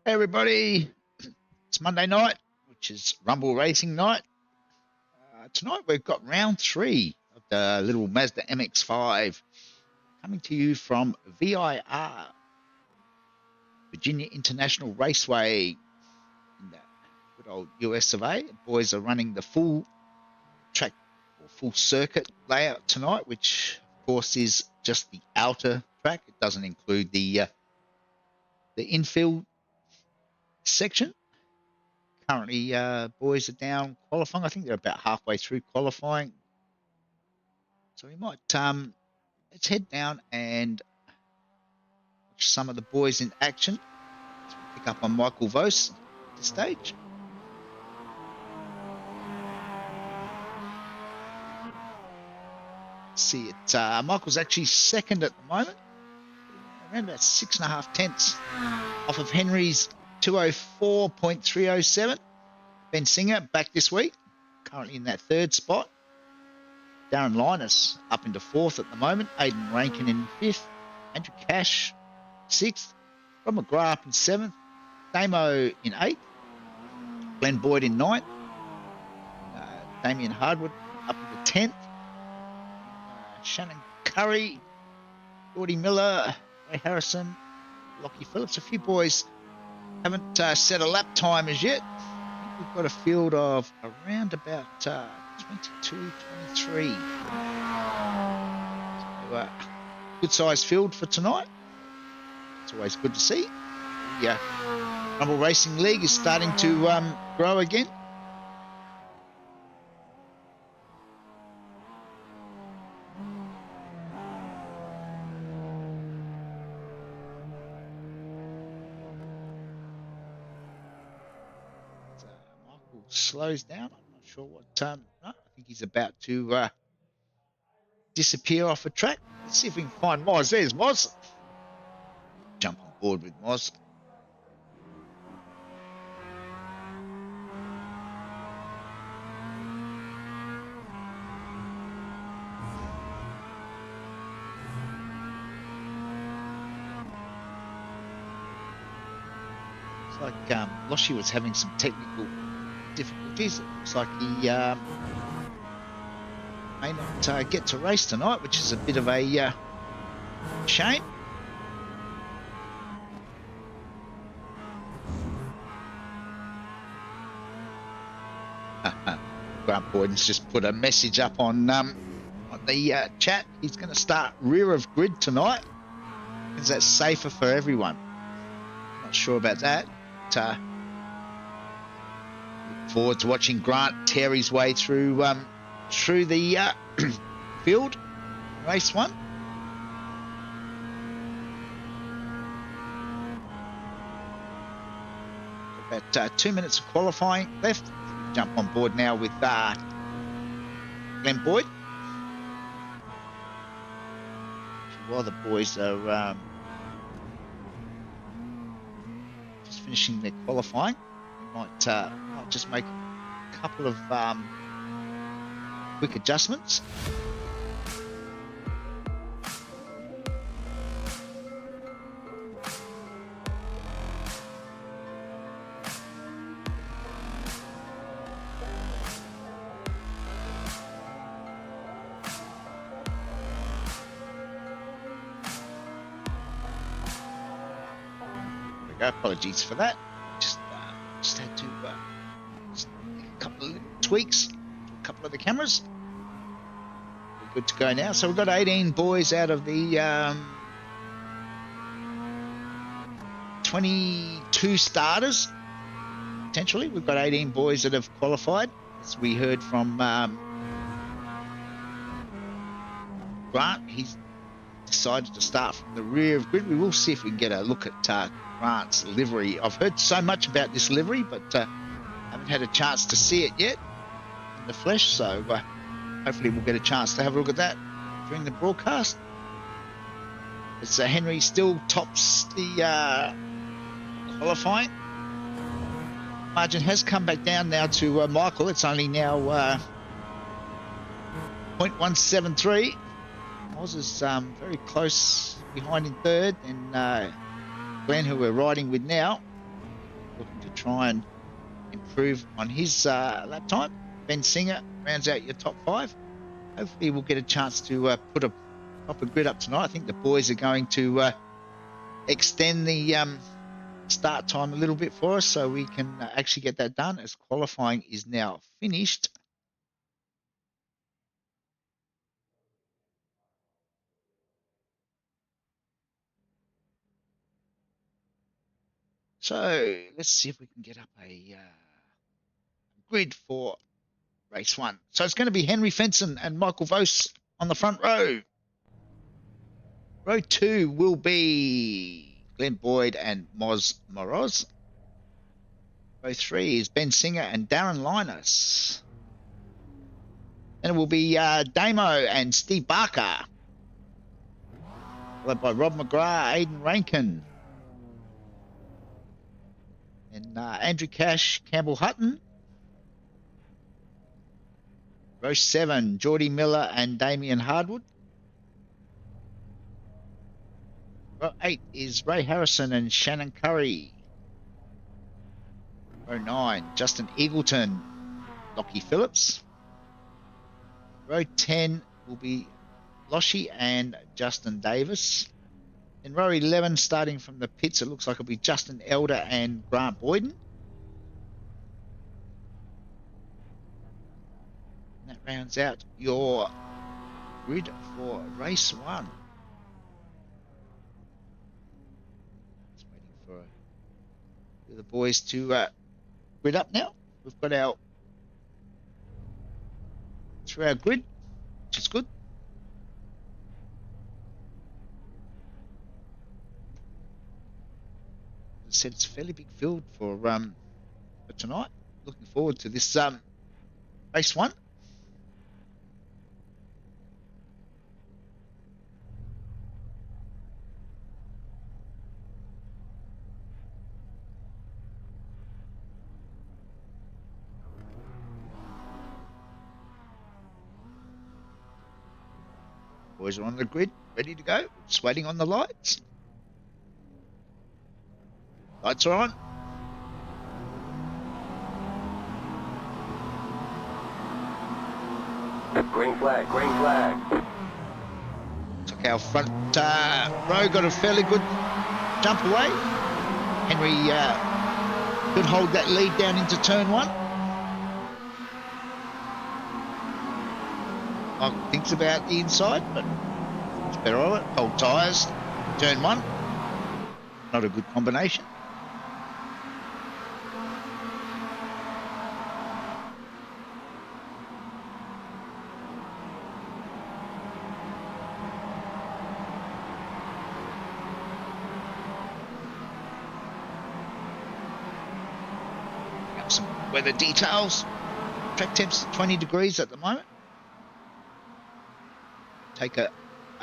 Hey everybody, it's Monday night, which is Rumble Racing night. Tonight we've got round 3 of the little Mazda MX-5 coming to you from VIR, Virginia International Raceway in the good old US of A. The boys are running the full track or full circuit layout tonight, which of course is just the outer track. It doesn't include the infield section. Currently, boys are down qualifying. I think they're about halfway through qualifying. So we might let's head down and watch some of the boys in action. Let's pick up on Michael Vos at this stage. See it. Michael's actually second at the moment, around about 6.5 tenths off of Henry's 204.307. Ben Singer back this week, currently in that third spot. Darren Linus up into fourth at the moment. Aidan Rankin in fifth. Andrew Cash sixth. Rob McGrath up in seventh. Damo in eighth. Glenn Boyd in ninth. Damien Hardwood up into 10th. Shannon Curry, Gordy Miller, Ray Harrison, Lockie Phillips. A few boys haven't set a lap time as yet. I think we've got a field of around about 22, 23. So, good sized field for tonight. It's always good to see. The Rumble Racing League is starting to grow again. Slows down. I'm not sure what no, I think he's about to disappear off a track. Let's see if we can find Moz. There's Moz. Jump on board with Moz. It's like Loshi was having some technical difficulties. It looks like he may not get to race tonight, which is a bit of a shame. Grant Boyden's just put a message up on the chat. He's going to start rear of grid tonight because that's safer for everyone. Not sure about that. But, forward to watching Grant tear his way through the field, race 1. About 2 minutes of qualifying left. Jump on board now with Glenn Boyd. While the boys are just finishing their qualifying, might just make a couple of quick adjustments. There we go. Apologies for that. Just had to just a couple of tweaks to a couple of the cameras. We're good to go now. So we've got 18 boys out of the 22 starters. Potentially, we've got 18 boys that have qualified. As we heard from Grant, he's decided to start from the rear of grid. We will see if we can get a look at Grant's livery. I've heard so much about this livery, but haven't had a chance to see it yet in the flesh, so hopefully we'll get a chance to have a look at that during the broadcast. It's Henry still tops the qualifying. Margin has come back down now to Michael. It's only now 0.173. Oz is very close behind in third, and Glenn, who we're riding with now, looking to try and improve on his lap time. Ben Singer rounds out your top 5. Hopefully we'll get a chance to put a proper grid up tonight. I think the boys are going to extend the start time a little bit for us so we can actually get that done, as qualifying is now finished. So let's see if we can get up a grid for race 1. So it's going to be Henry Fenson and Michael Vos on the front row. Row 2 will be Glenn Boyd and Moz Moroz. Row 3 is Ben Singer and Darren Linus. Then it will be Damo and Steve Barker, followed by Rob McGrath, Aidan Rankin, and Andrew Cash, Campbell Hutton. Row 7, Geordie Miller and Damien Hardwood. Row 8 is Ray Harrison and Shannon Curry. Row 9, Justin Eagleton, Lockie Phillips. Row 10 will be Loshi and Justin Davis. In row 11, starting from the pits, it looks like it'll be Justin Elder and Grant Boyden. And that rounds out your grid for race 1. Just waiting for the boys to grid up now. We've got our through our grid, which is good. As I said, it's a fairly big field for tonight. Looking forward to this race 1. Boys are on the grid, ready to go. Just waiting on the lights. Lights are on. Green flag, green flag. Took our front row, got a fairly good jump away. Henry could hold that lead down into turn 1. Mike thinks about the inside, but it's better of it. Cold tyres, turn 1. Not a good combination. Got some weather details. Track temps 20 degrees at the moment. Take a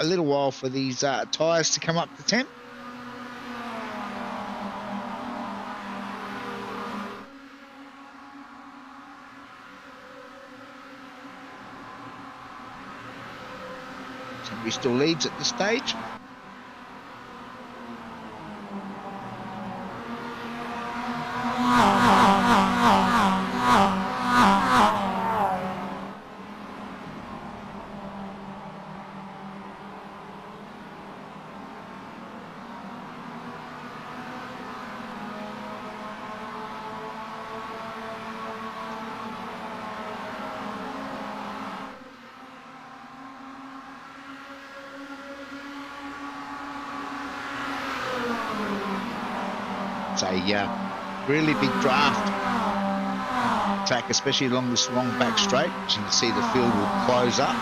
little while for these tyres to come up to temp. Henry still leads at this stage. It's a really big draft track, especially along this long back straight. As you can see, the field will close up.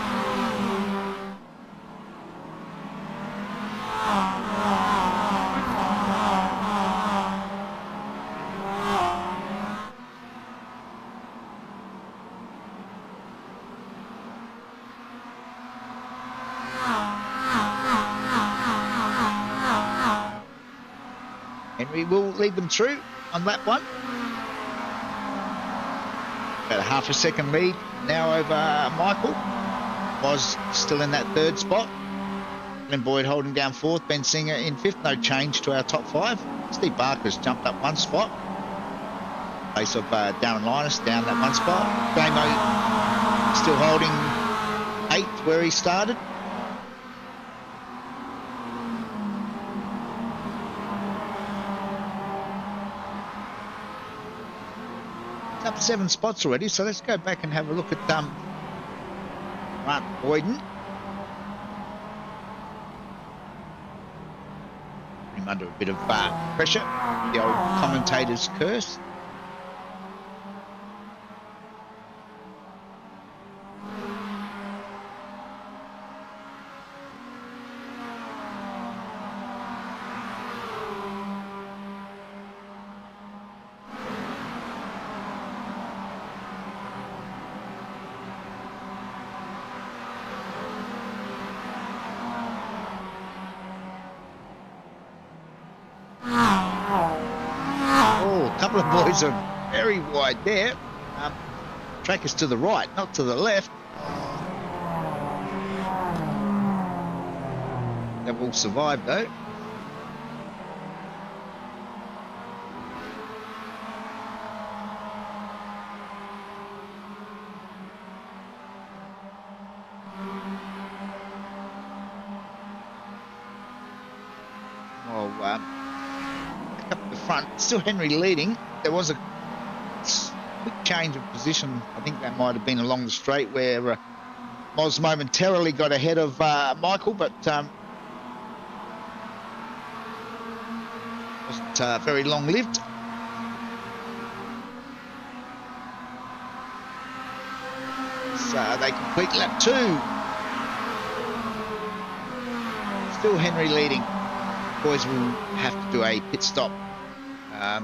Henry will lead them through on lap 1. About a half a second lead now over Michael. Was still in that 3rd spot. Glenn Boyd holding down 4th. Ben Singer in 5th. No change to our top 5. Steve Barker's jumped up 1 spot. place of Darren Linus down that one spot. Damo still holding 8th where he started. It's up 7 spots already, so let's go back and have a look at Mark Boyden. Him under a bit of pressure, the old commentator's curse. The boys are very wide there. Track is to the right, not to the left. They've all survived though. Up the front, still Henry leading. There was a quick change of position. I think that might have been along the straight where Moz momentarily got ahead of Michael, but wasn't very long-lived. So they complete lap 2. Still Henry leading. Boys will have to do a pit stop at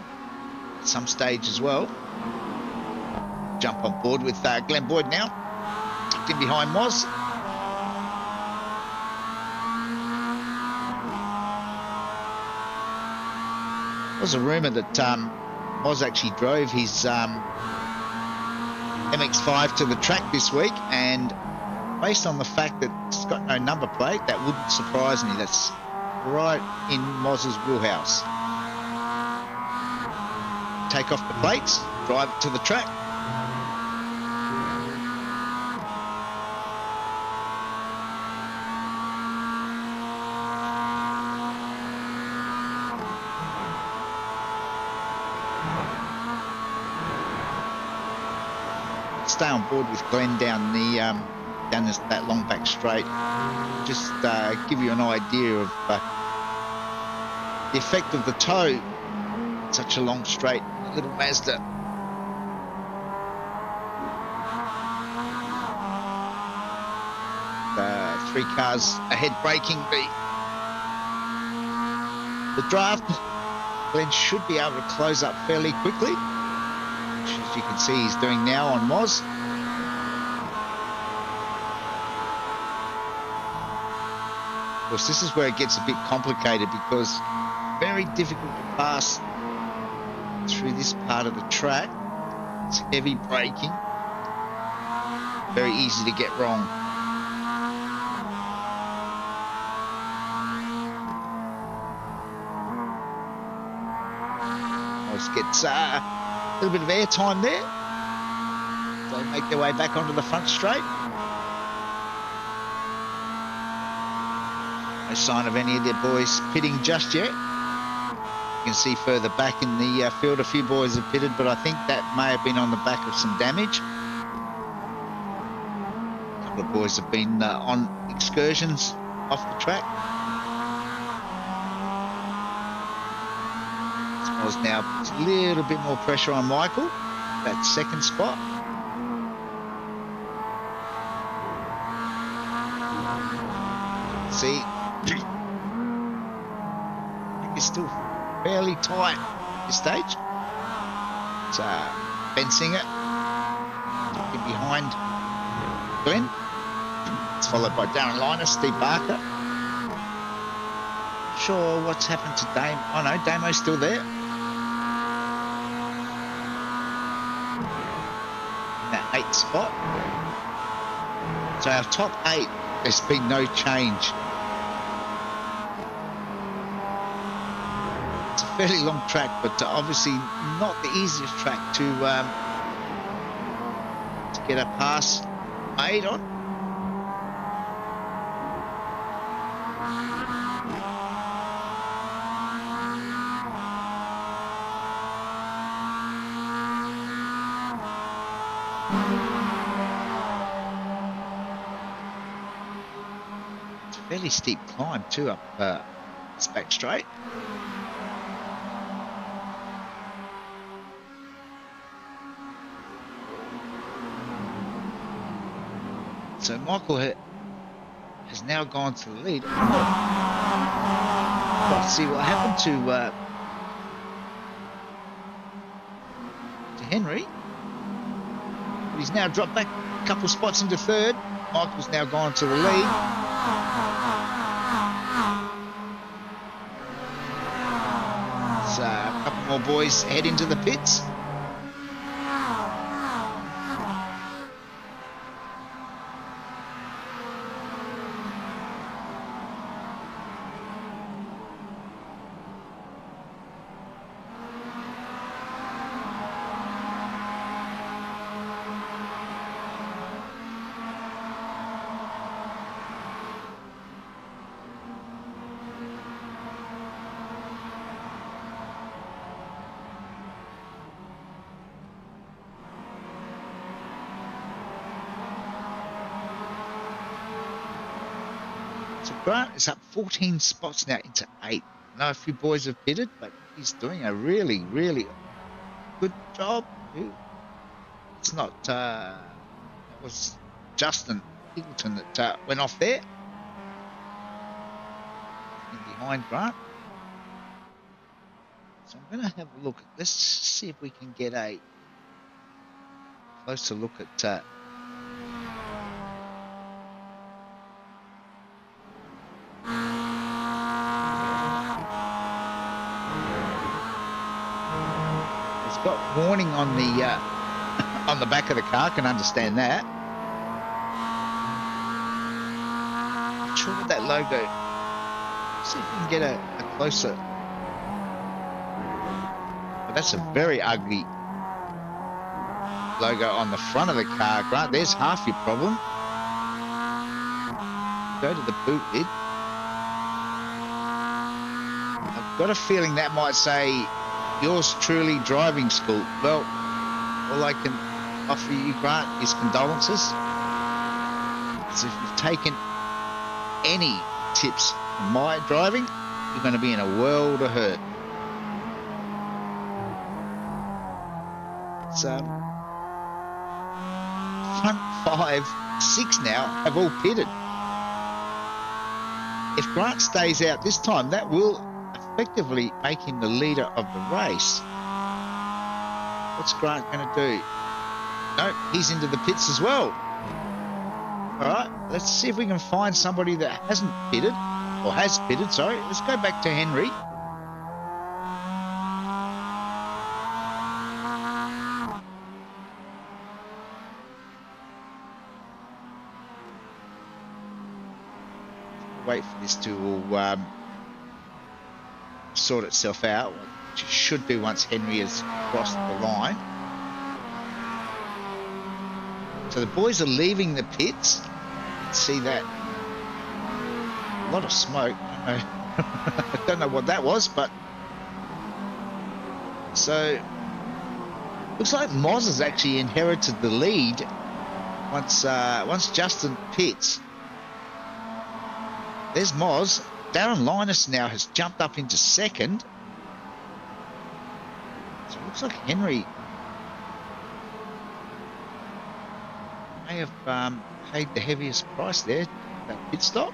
some stage as well. Jump on board with Glenn Boyd now, tucked in behind Moz. There was a rumour that Moz actually drove his MX-5 to the track this week, and based on the fact that it's got no number plate, that wouldn't surprise me. That's right in Moz's wheelhouse. Take off the plates, drive it to the track. Stay on board with Glenn down the down that long back straight. Just give you an idea of the effect of the toe. Such a long straight little Mazda. Three cars ahead braking the draft. Glenn should be able to close up fairly quickly, which, as you can see, he's doing now on Moz. Of course, this is where it gets a bit complicated because very difficult to pass through this part of the track. It's heavy braking, very easy to get wrong. Moz gets a little bit of air time there. They make their way back onto the front straight. No sign of any of their boys pitting just yet. You can see further back in the field a few boys have pitted, but I think that may have been on the back of some damage. A couple of boys have been on excursions off the track. Smalls now puts a little bit more pressure on Michael, that second spot. See, it's still fairly tight at this stage. It's fencing it in behind Glenn. It's followed by Darren Linus, Steve Barker. Not sure what's happened to Dame. Oh no, Damo's still there. That 8th spot. So our top 8, there's been no change. fairly long track, but obviously not the easiest track to get a pass made on. It's a fairly steep climb too up this back straight. So Michael has now gone to the lead. Let's see what happened to Henry. He's now dropped back a couple spots into third. Michael's now gone to the lead. So a couple more boys head into the pits. Grant is up 14 spots now into 8. I know a few boys have pitted, but he's doing a really, really good job. It's not, it was Justin Eagleton that went off there. In behind Grant. So I'm going to have a look. Let's see if we can get a closer look at got warning on the back of the car. Can understand that. Not sure what that logo. Let's see if we can get a closer. But that's a very ugly logo on the front of the car, Grant. There's half your problem. Go to the boot lid. I've got a feeling that might say yours truly driving school. Well, all I can offer you, Grant, is condolences. Because if you've taken any tips from my driving, you're going to be in a world of hurt. So, front 5, 6 now have all pitted. If Grant stays out this time, that will effectively make him the leader of the race. What's Grant going to do? No, he's into the pits as well. All right, let's see if we can find somebody that hasn't pitted, or has pitted, sorry. Let's go back to Henry. Wait for this to all sort itself out, which it should do once Henry has crossed the line. So the boys are leaving the pits. You can see that. A lot of smoke. I don't know what that was, but so looks like Moz has actually inherited the lead once Justin pits. There's Moz. Darren Linus now has jumped up into second. So it looks like Henry may have paid the heaviest price there, that pit stop.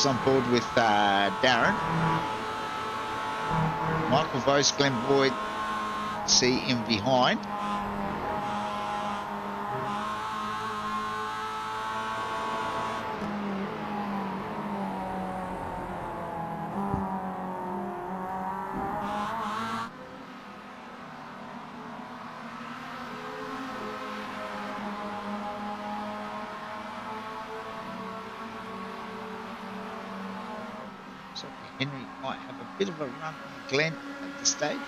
On board with Darren. Michael Vose, Glenn Boyd, see him behind. like Henry might have a bit of a run on Glenn at this stage.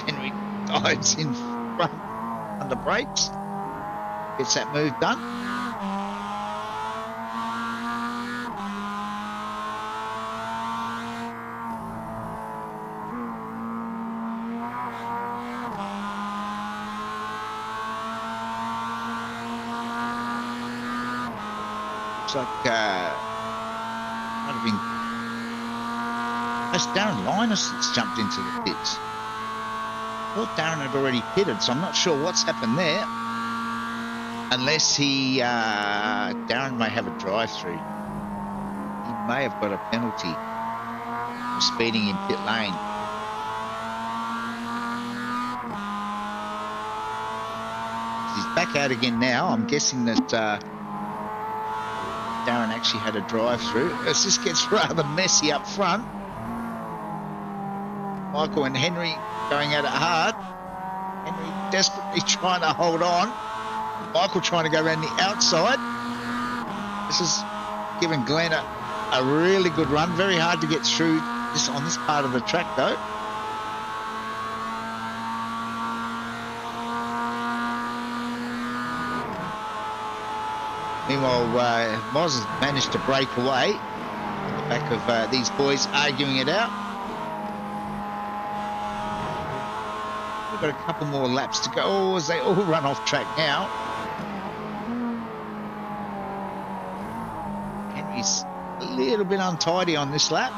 Henry dives in front under brakes, gets that move done. Looks like might have been that's Darren Linus that's jumped into the pits. I thought Darren had already pitted, so I'm not sure what's happened there. Unless Darren may have a drive-through. He may have got a penalty for speeding in pit lane. He's back out again now. I'm guessing that Darren actually had a drive-through. As this gets rather messy up front. Michael and Henry going at it hard. Henry desperately trying to hold on. Michael trying to go around the outside. This is giving Glenn a really good run. Very hard to get through this on this part of the track though. Meanwhile, Moz has managed to break away on the back of these boys arguing it out. We've got a couple more laps to go as they all run off track now. Henry's a little bit untidy on this lap.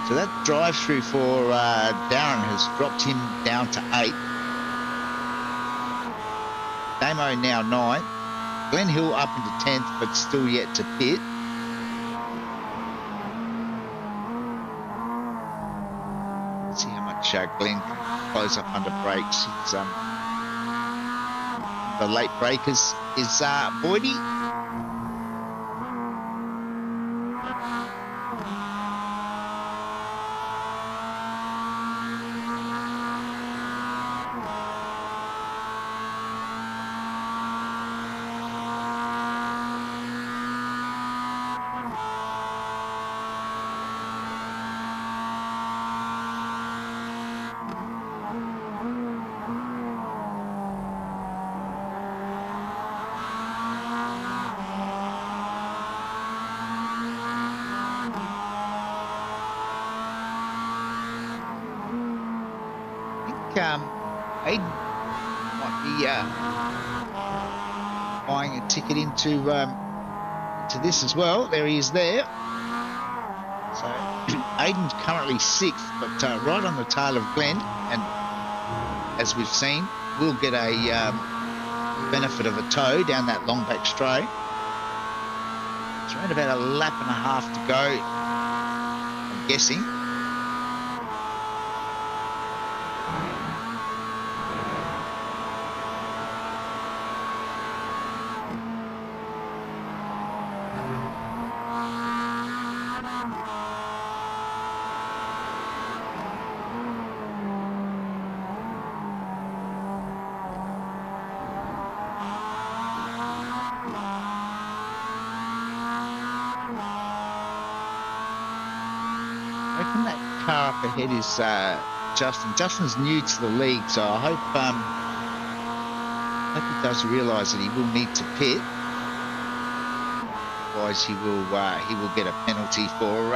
So that drive-through for Darren has dropped him down to 8. Damo now 9. Glenn Hill up into 10th, but still yet to pit. Let's see how much Glenn can close up under brakes. It's, the late breakers is Boydie. Aiden might be buying a ticket into this as well. There he is there. So Aiden's currently 6th, but right on the tail of Glenn, and as we've seen, will get a benefit of a tow down that long back straight. It's around about a lap and a half to go, I'm guessing. Up ahead is Justin. Justin's new to the league, so I hope he does realise that he will need to pit. Otherwise, he will get a penalty for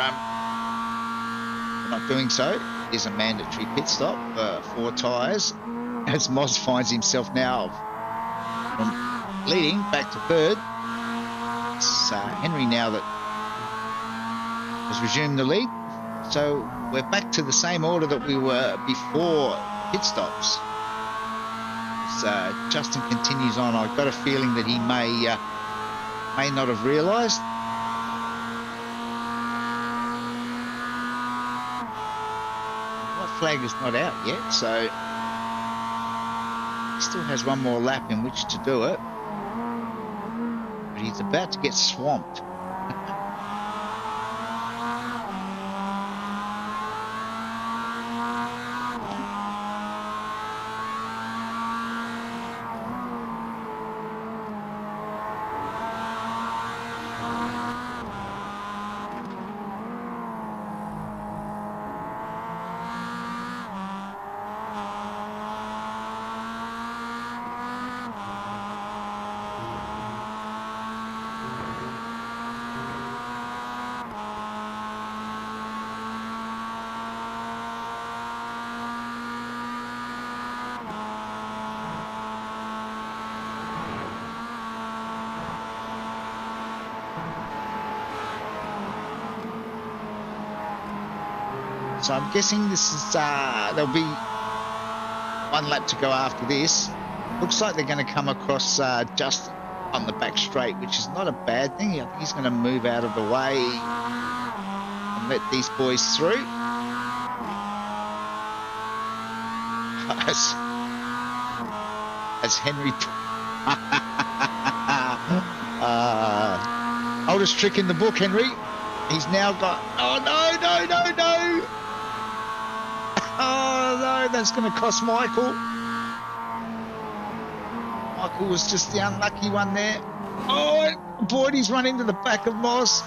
not doing so. It is a mandatory pit stop for 4 tyres. As Moz finds himself now from leading back to 3rd. It's Henry now that has resumed the lead. So we're back to the same order that we were before pit stops. As Justin continues on, I've got a feeling that he may not have realised. White flag is not out yet, so he still has one more lap in which to do it. but he's about to get swamped. So I'm guessing this is there'll be one lap to go after this. Looks like they're going to come across just on the back straight, which is not a bad thing. I think he's going to move out of the way and let these boys through. As Henry oldest trick in the book, Henry. He's now got, oh no. Oh no, that's going to cost Michael. Michael was just the unlucky one there. Oh boy, he's run into the back of Moss.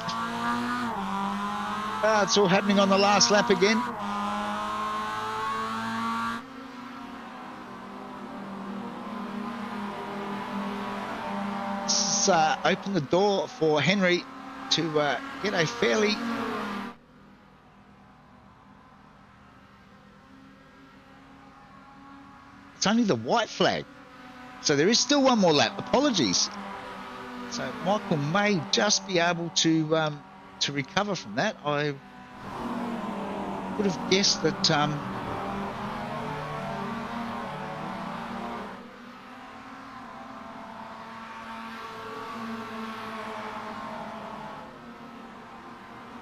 It's all happening on the last lap again. This open the door for Henry to get a fairly it's only the white flag, so there is still one more lap. Apologies. So Michael may just be able to recover from that. I would have guessed that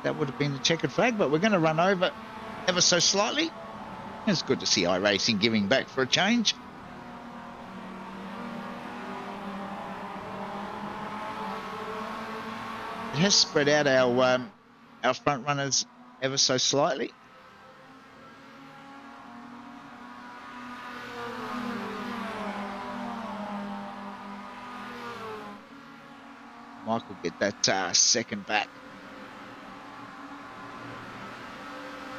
that would have been the checkered flag, but we're going to run over ever so slightly. It's good to see iRacing giving back for a change. It has spread out our front runners ever so slightly. Michael get that second back.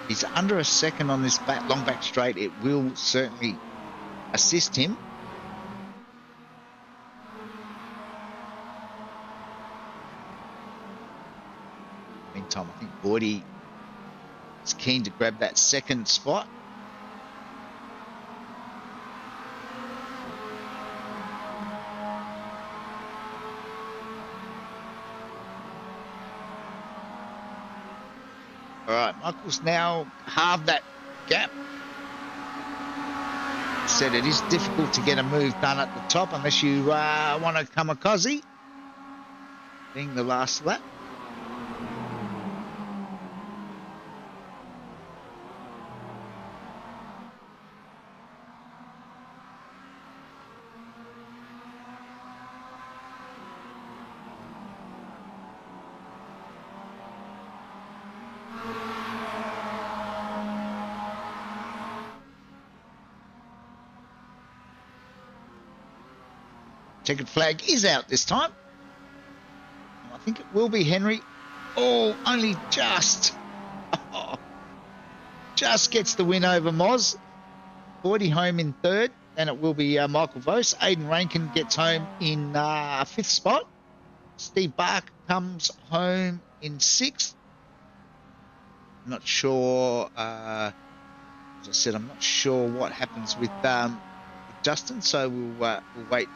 He's under a second on this long back straight. It will certainly assist him. Meantime, I think Bordy is keen to grab that second spot. All right, Michael's now halved that gap. Said it is difficult to get a move done at the top unless you want to kamikaze, being the last lap. Checkered flag is out this time. I think it will be Henry. Oh, only just. Oh, just gets the win over Moz. Bordy home in third. Then it will be Michael Vos. Aidan Rankin gets home in fifth spot. Steve Barker comes home in sixth. I'm not sure. As I said, I'm not sure what happens with Justin. So we'll wait.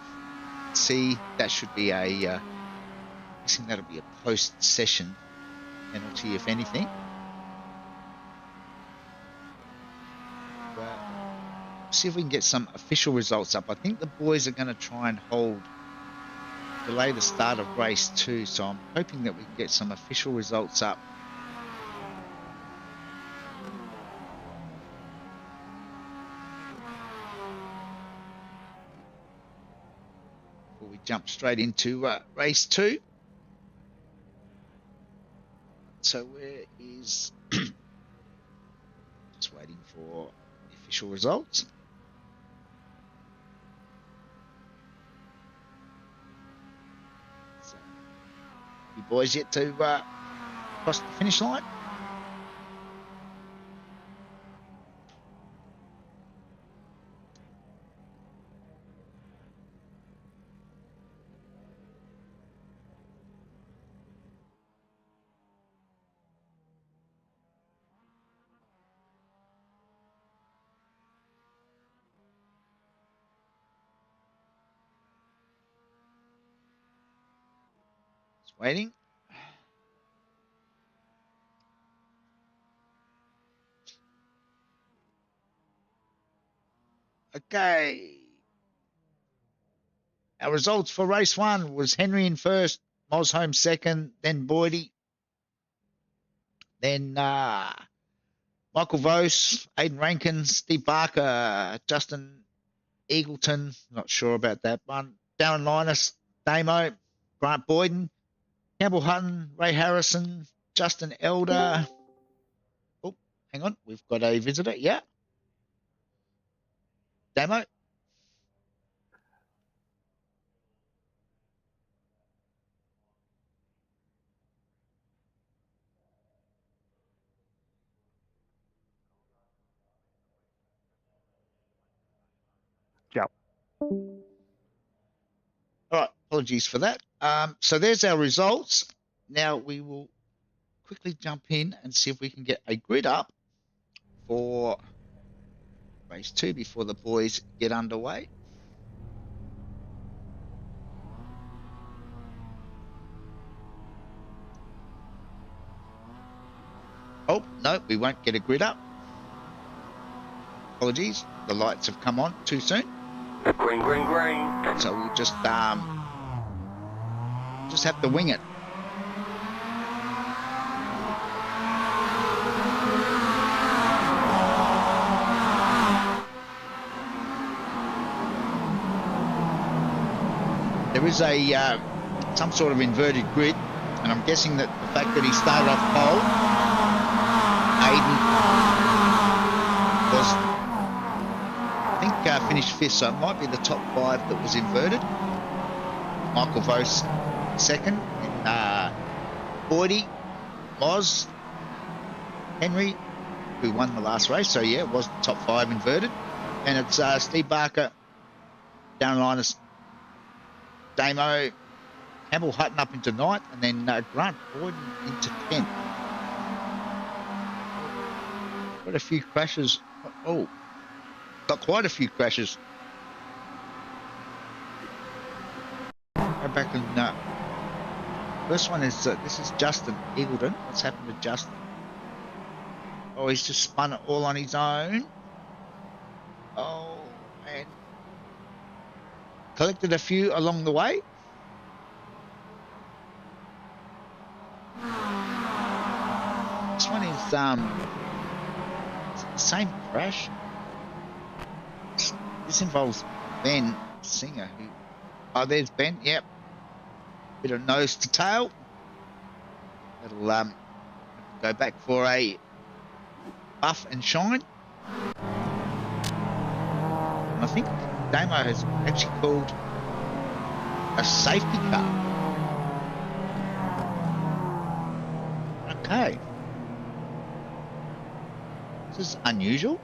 See, that should be I think that'll be a post-session penalty, if anything. See if we can get some official results up. I think the boys are going to try and delay the start of race 2, so I'm hoping that we can get some official results up. before we jump straight into race 2. So where is just waiting for the official results. So you boys yet to cross the finish line? Waiting. Okay. Our results for race 1 was Henry in first, Mosholm second, then Boydie, then Michael Vose, Aidan Rankin, Steve Barker, Justin Eagleton, not sure about that one, Darren Linus, Damo, Grant Boyden, Campbell Hutton, Ray Harrison, Justin Elder. Oh, hang on, we've got a visitor. Yeah. Damo. Yep. All right, apologies for that. So there's our results. Now we will quickly jump in and see if we can get a grid up for race 2 before the boys get underway. Oh, no, we won't get a grid up. Apologies, the lights have come on too soon. Green, green, green. So we'll just have to wing it. There is a some sort of inverted grid, and I'm guessing that the fact that he started off pole, Aiden was, I think, finished 5th, so it might be the top 5 that was inverted. Michael Vose second, and Boydie, Moz, Henry, who won the last race, so yeah, it was the top 5 inverted. And it's Steve Barker, Darren Linus, Damo, Campbell Hutton up into 9th, and then Grant Boyden into 10th. Got a few crashes. Oh, got quite a few crashes. Go back and first one is this is Justin Eagleton. What's happened to Justin? Oh, he's just spun it all on his own. Oh, and collected a few along the way. This one is the same crash. This involves Ben Singer. Who? Oh, there's Ben. Yep. Bit of nose to tail. It'll go back for a buff and shine. And I think Damo has actually called a safety car. Okay. This is unusual.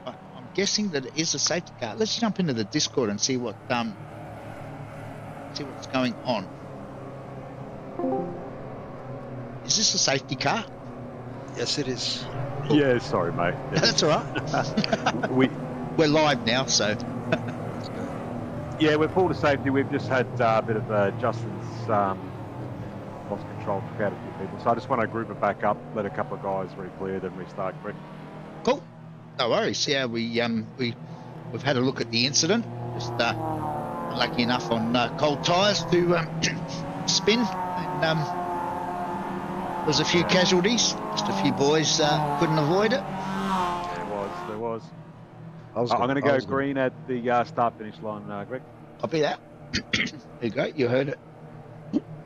But I'm guessing that it is a safety car. Let's jump into the Discord and see what's going on. Is this a safety car? Yes, it is. Yeah, sorry, mate. Yeah. That's all right. We're live now, so. Yeah, we're full to safety. We've just had a bit of Justin's lost control, took out a few people. So I just want to group it back up, let a couple of guys re-clear, then restart quick. Cool. No worries. Yeah, we've had a look at the incident. Just lucky enough on cold tyres to spin. And there was a few casualties. Just a few boys couldn't avoid it. There was. I'm going to go green at the start-finish line, Greg. Copy that. There you go. You heard it.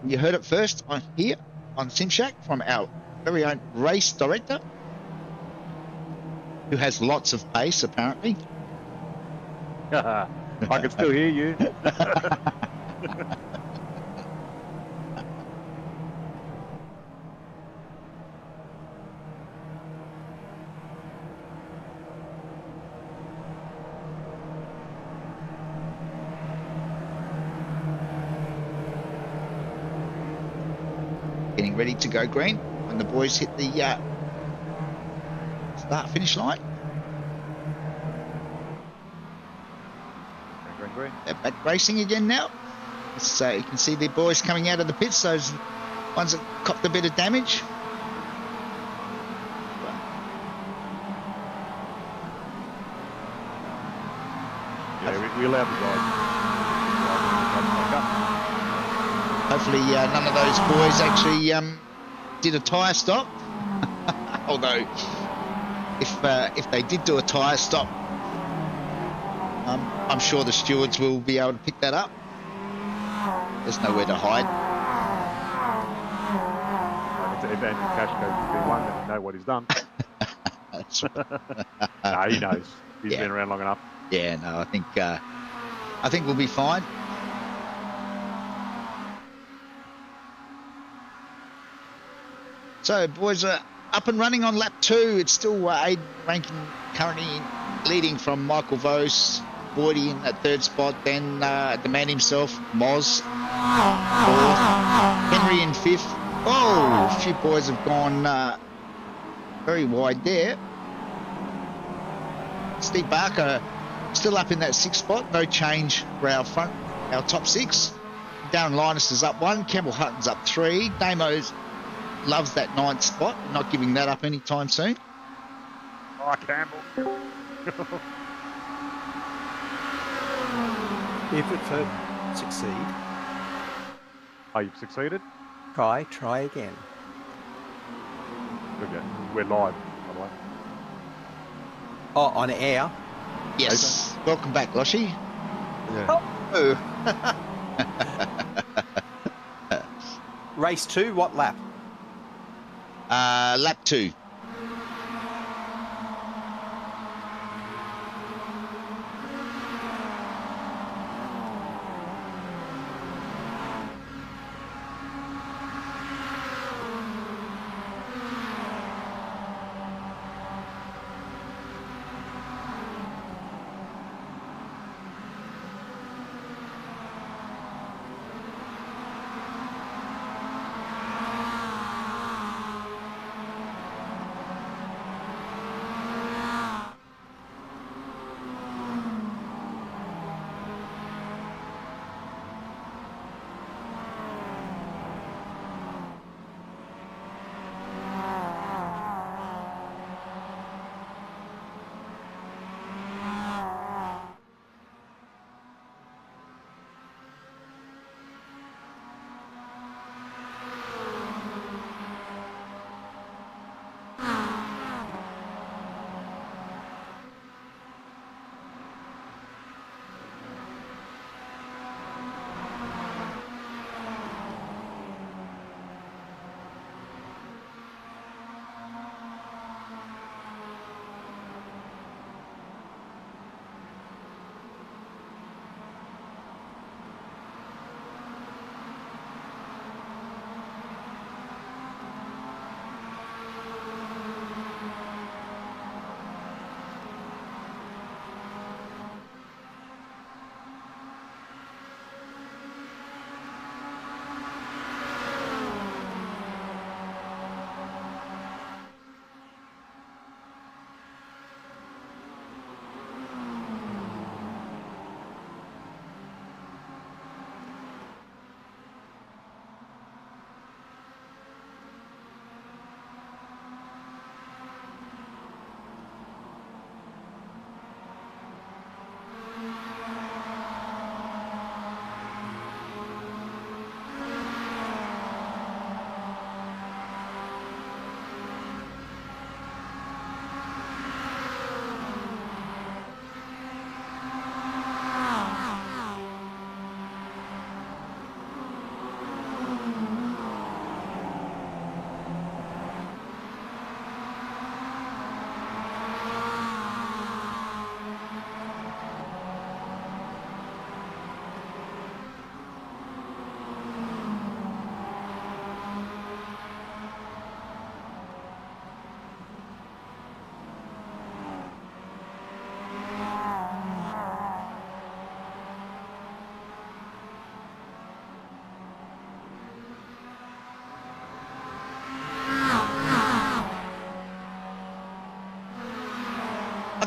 You heard it first on here on SimShack from our very own race director, who has lots of pace apparently. I can still hear you. Getting ready to go green when the boys hit the start finish line. Green. They're back racing again now. So you can see the boys coming out of the pits, those ones that copped a bit of damage. Yeah, we allowed the guys. Hopefully none of those boys actually did a tyre stop. Although if they did do a tyre stop, I'm sure the stewards will be able to pick that up. There's nowhere to hide. If Andrew Cash goes to P1, then we know what he's done. That's right. No, he knows. He's Yeah. been around long enough. Yeah, no, I think we'll be fine. So, boys are up and running on lap 2. It's still Aiden ranking currently leading from Michael Vos, Boydie in that 3rd spot. Then the man himself, Moz, 4th. Henry in 5th. Oh, a few boys have gone very wide there. Steve Barker still up in that 6th spot. No change for our top 6. Darren Linus is up 1. Campbell Hutton's up 3. Damo's loves that 9th spot. Not giving that up anytime soon. Oh, Campbell. Effort to succeed. Oh, you've succeeded? Try again. Okay. We're live, by the way. Oh, on air. Yes. Welcome back, Loshy. Oh. Race 2, what lap? Lap 2.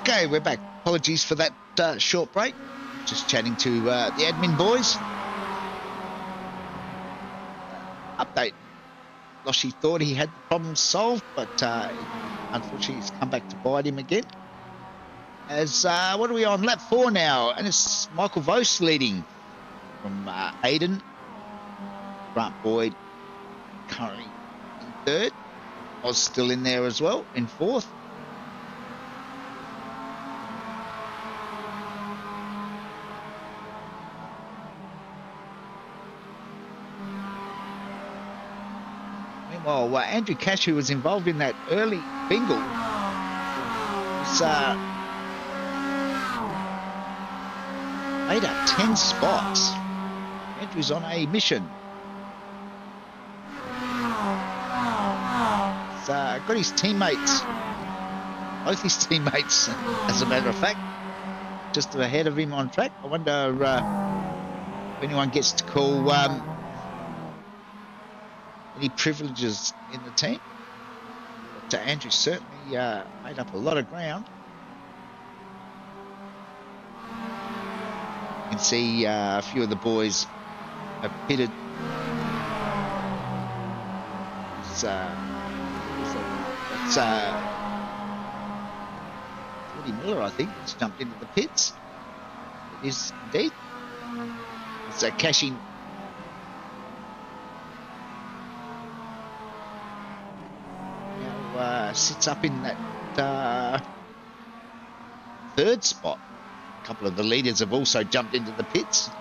Okay, we're back. Apologies for that short break. Just chatting to the admin boys. Update. Loshi thought he had the problem solved, but unfortunately it's come back to bite him again. As what are we on? Lap 4 now, and it's Michael Vos leading from Aiden. Grant Boyd currently in third. Oz still in there as well, in fourth. Meanwhile, Andrew Cash, who was involved in that early bingle, was made up 10 spots. Andrew's on a mission. He's got his teammates, both his teammates, as a matter of fact, just ahead of him on track. I wonder if anyone gets to call any privileges in the team. But Andrew certainly made up a lot of ground. You can see a few of the boys have pitted. It's Woody Miller, I think, has jumped into the pits. It is indeed. It's cashing. Now sits up in that third spot. A couple of the leaders have also jumped into the pits.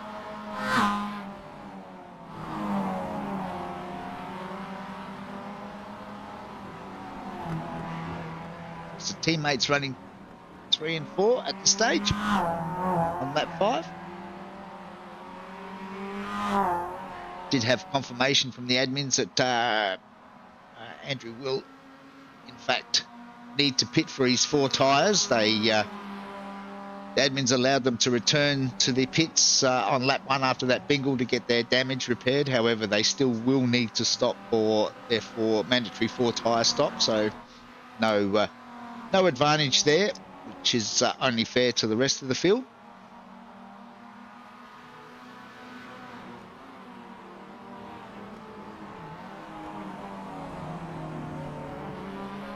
So teammates running 3 and 4 at the stage on lap 5. Did have confirmation from the admins that Andrew will, in fact, need to pit for his 4 tyres. The admins allowed them to return to the pits on lap 1 after that bingle to get their damage repaired. However, they still will need to stop for their mandatory 4 tyre stop. So no advantage there, which is only fair to the rest of the field.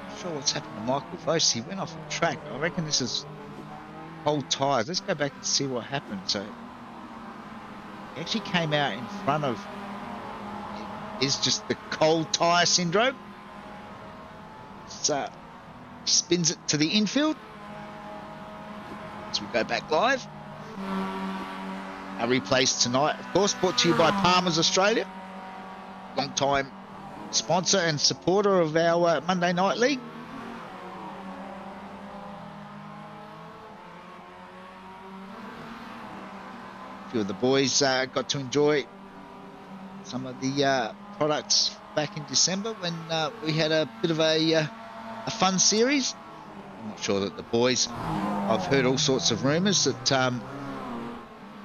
Not sure what's happened to Michael Vos. He went off the track. I reckon this is cold tyres. Let's go back and see what happened. So he actually came out in front of, it is just the cold tyre syndrome. So spins it to the infield. So we go back live. Our replays tonight, of course, brought to you by Palmer's Australia, long time sponsor and supporter of our Monday Night League. A few of the boys got to enjoy some of the products back in December when we had a bit of a fun series. I'm not sure that the boys, I've heard all sorts of rumours that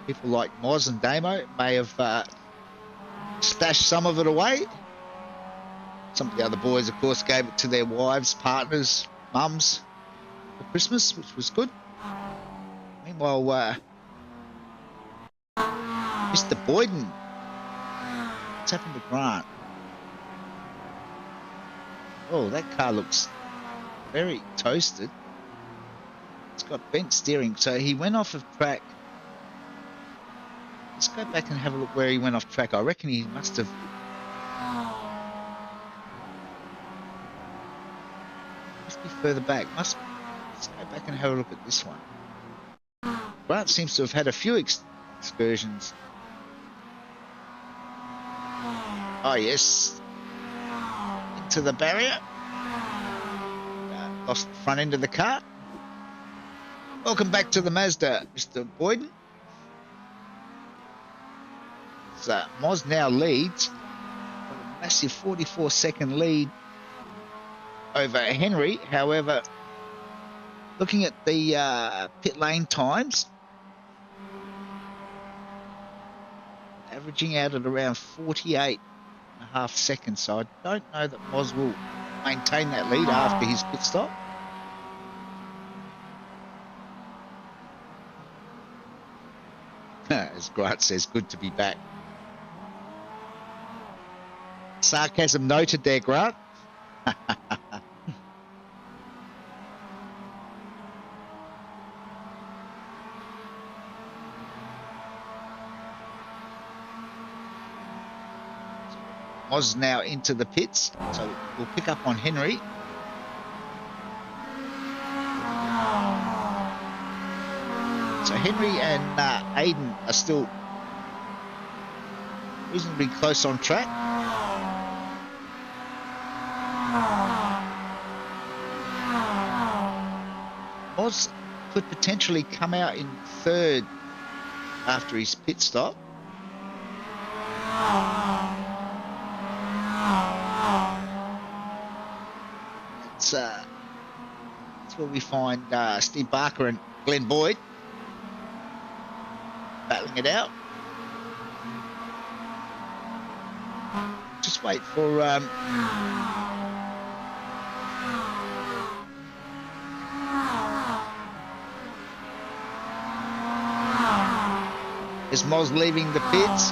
people like Moz and Damo may have stashed some of it away. Some of the other boys, of course, gave it to their wives, partners, mums for Christmas, which was good. Meanwhile, Mr. Boyden, what's happened to Grant? Oh, that car looks very toasted. It's got bent steering, so he went off of track. Let's go back and have a look where he went off track. I reckon he must have. Must be further back. Let's go back and have a look at this one. Grant seems to have had a few excursions. Oh yes, into the barrier. Lost the front end of the car. Welcome back to the Mazda, Mr. Boyden. So Moz now leads. Got a massive 44-second lead over Henry. However, looking at the pit lane times, averaging out at around 48.5 seconds. So I don't know that Moz will maintain that lead after his pit stop. As Grant says, good to be back. Sarcasm noted there, Grant. Moz now into the pits, so we'll pick up on Henry. So Henry and Aiden are still reasonably close on track. Moz could potentially come out in third after his pit stop. That's where we find Steve Barker and Glenn Boyd battling it out. Just wait for as Moz leaving the pits.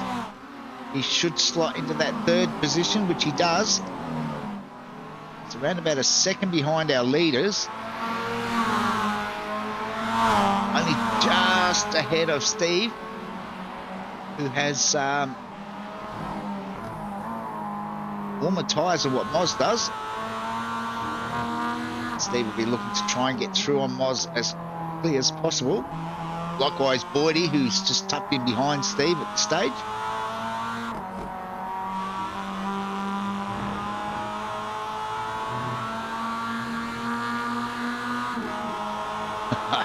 He should slot into that third position, which he does. It's around about a second behind our leaders. Only just ahead of Steve, who has warmer tyres than what Moz does. Steve will be looking to try and get through on Moz as quickly as possible. Likewise, Boydie, who's just tucked in behind Steve at the stage.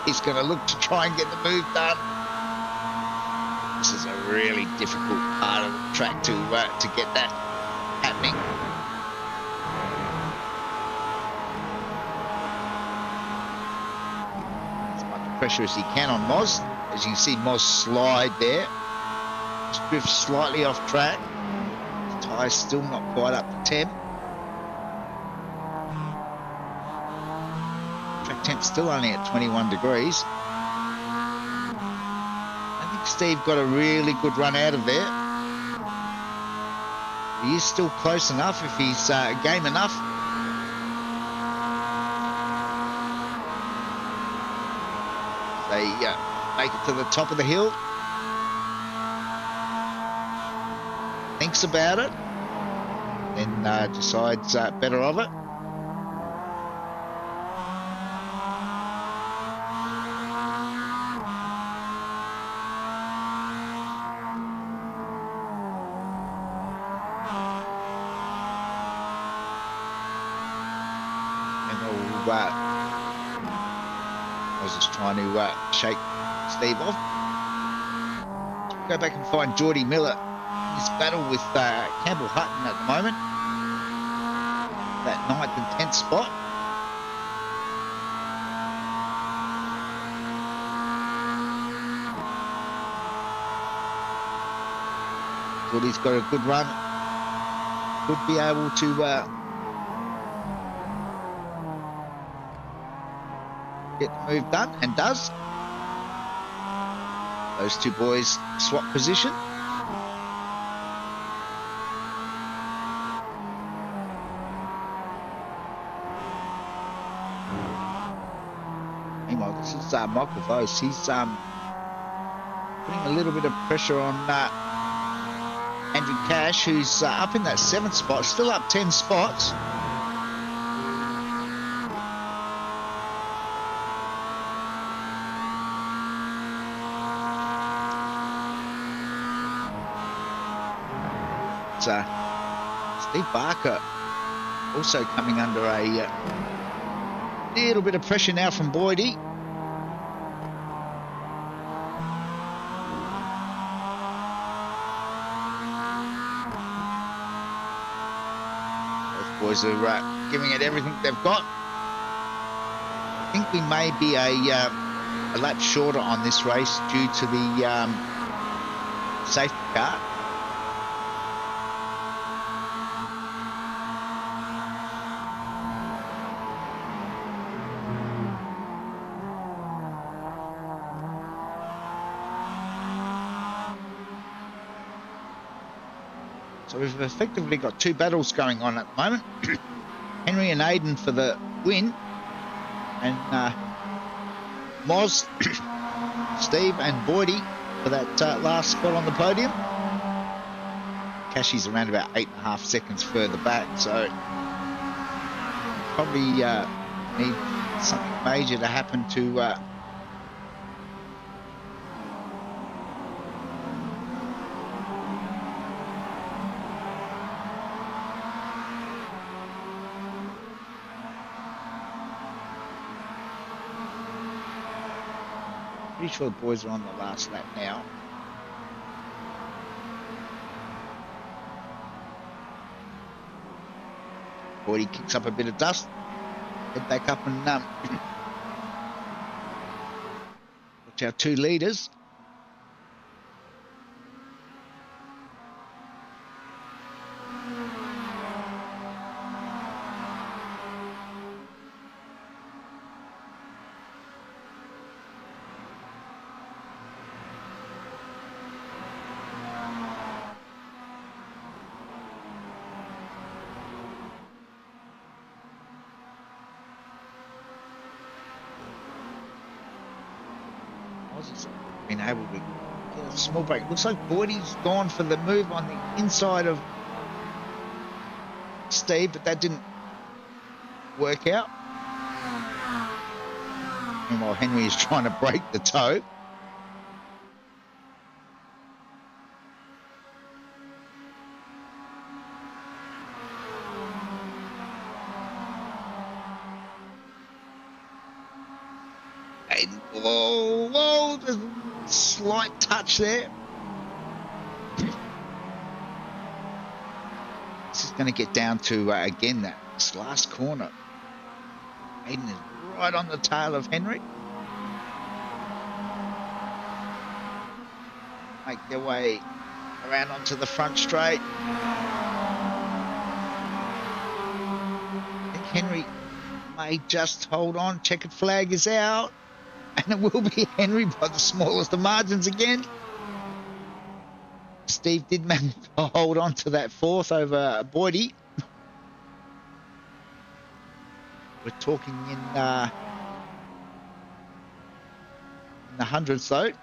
He's going to look to try and get the move done. This is a really difficult part of the track to get that happening. As much pressure as he can on Moz. As you can see, Moz slide there. Just drift slightly off track. His tyre's still not quite up to temp. Temp's still only at 21 degrees. I think Steve got a really good run out of there. He is still close enough if he's game enough. They make it to the top of the hill. Thinks about it. Then decides better of it. I was just trying to shake Steve off. Go back and find Geordie Miller in his battle with Campbell Hutton at the moment. That 9th and 10th spot. Geordie's got a good run. Could be able to get the move done, and does. Those two boys swap position. Meanwhile, this is Michael Vose. He's putting a little bit of pressure on Andrew Cash, who's up in that 7th spot, still up 10 spots. Steve Barker also coming under a little bit of pressure now from Boydie. Those boys are giving it everything they've got. I think we may be a lap shorter on this race due to the safety car. So we've effectively got two battles going on at the moment. Henry and Aiden for the win, and Moz, Steve and Boydie for that last spot on the podium. Cashy's around about 8.5 seconds further back, so probably need something major to happen to pretty sure the boys are on the last lap now. Boydie kicks up a bit of dust. Head back up and watch our two leaders. Been able to get a small break. Looks like Boydie's gone for the move on the inside of Steve, but that didn't work out. Meanwhile, Henry is trying to break the toe. Whoa, there's a slight touch there. This is going to get down to, again, this last corner. Aiden is right on the tail of Henry. Make their way around onto the front straight. I think Henry may just hold on. Checkered flag is out. And it will be Henry by the smallest of margins again. Steve did manage to hold on to that fourth over Boydie. We're talking in the hundreds though, in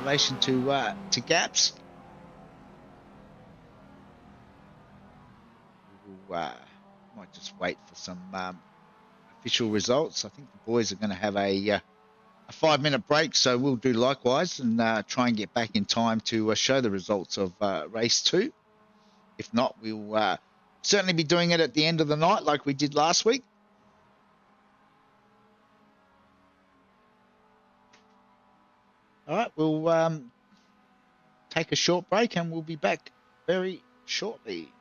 relation to gaps. We'll, might just wait for some official results. I think the boys are going to have a 5-minute break, so we'll do likewise and try and get back in time to show the results of race 2. If not, we'll certainly be doing it at the end of the night like we did last week. All right, we'll take a short break and we'll be back very shortly.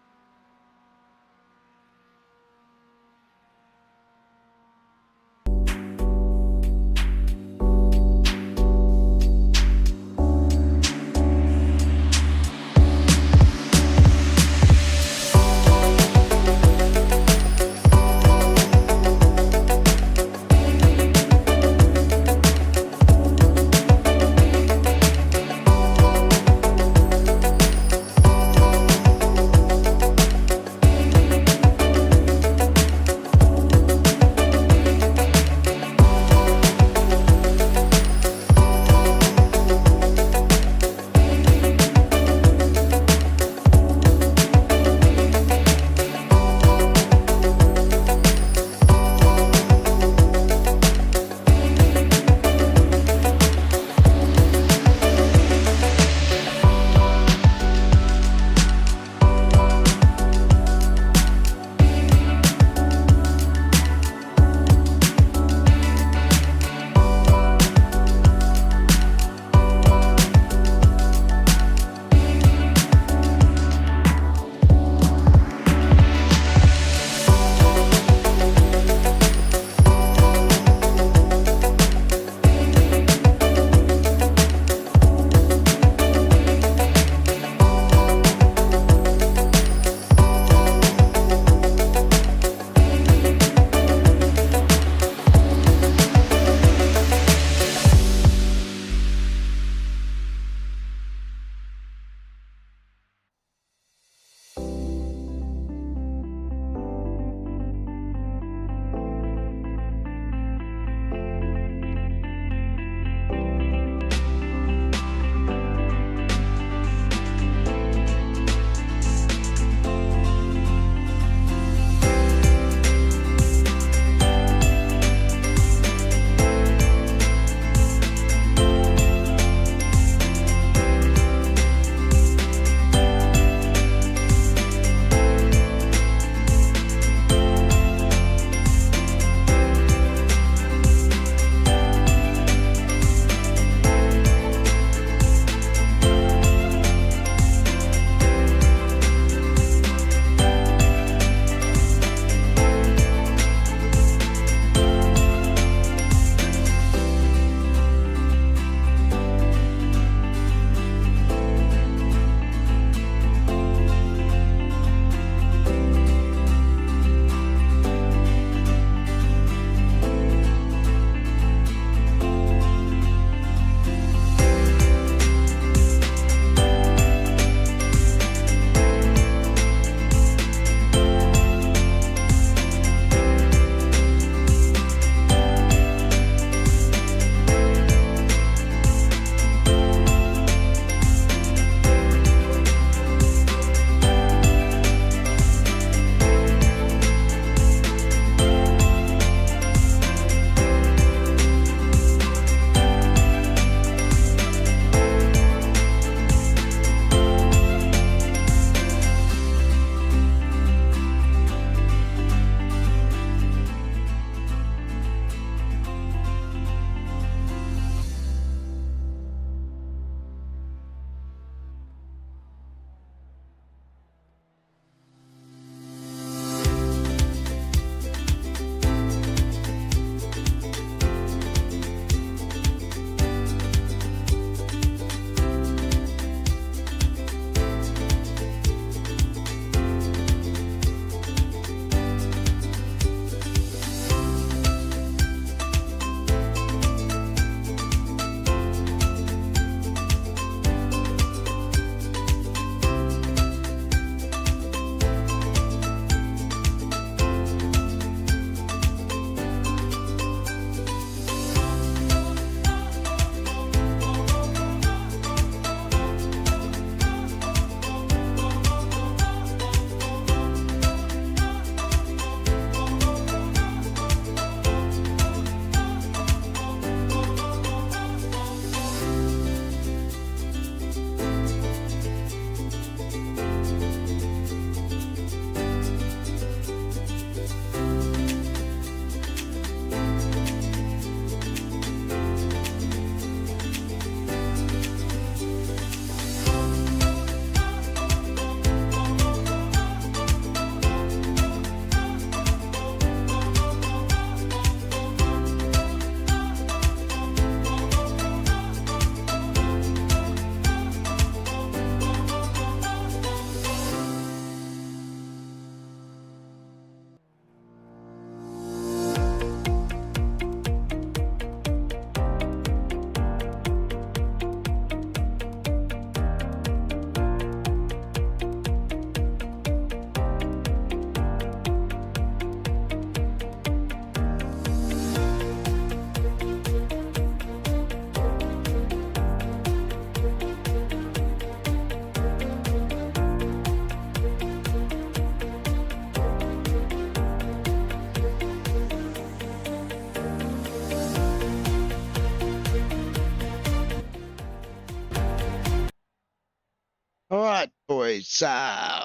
boys.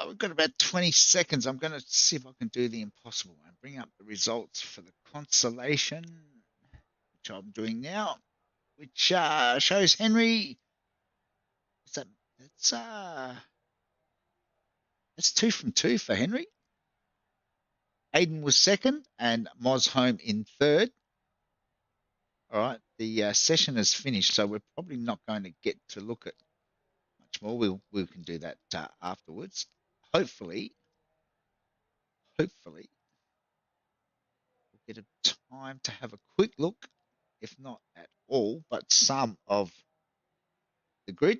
We've got about 20 seconds. I'm going to see if I can do the impossible and bring up the results for the consolation, which I'm doing now, which shows Henry. That's 2 from 2 for Henry. Aiden was second and Moz home in third. All right, the session is finished, so we're probably not going to get to look at much more. We can do that afterwards. Hopefully, we'll get a time to have a quick look, if not at all, but some of the grid.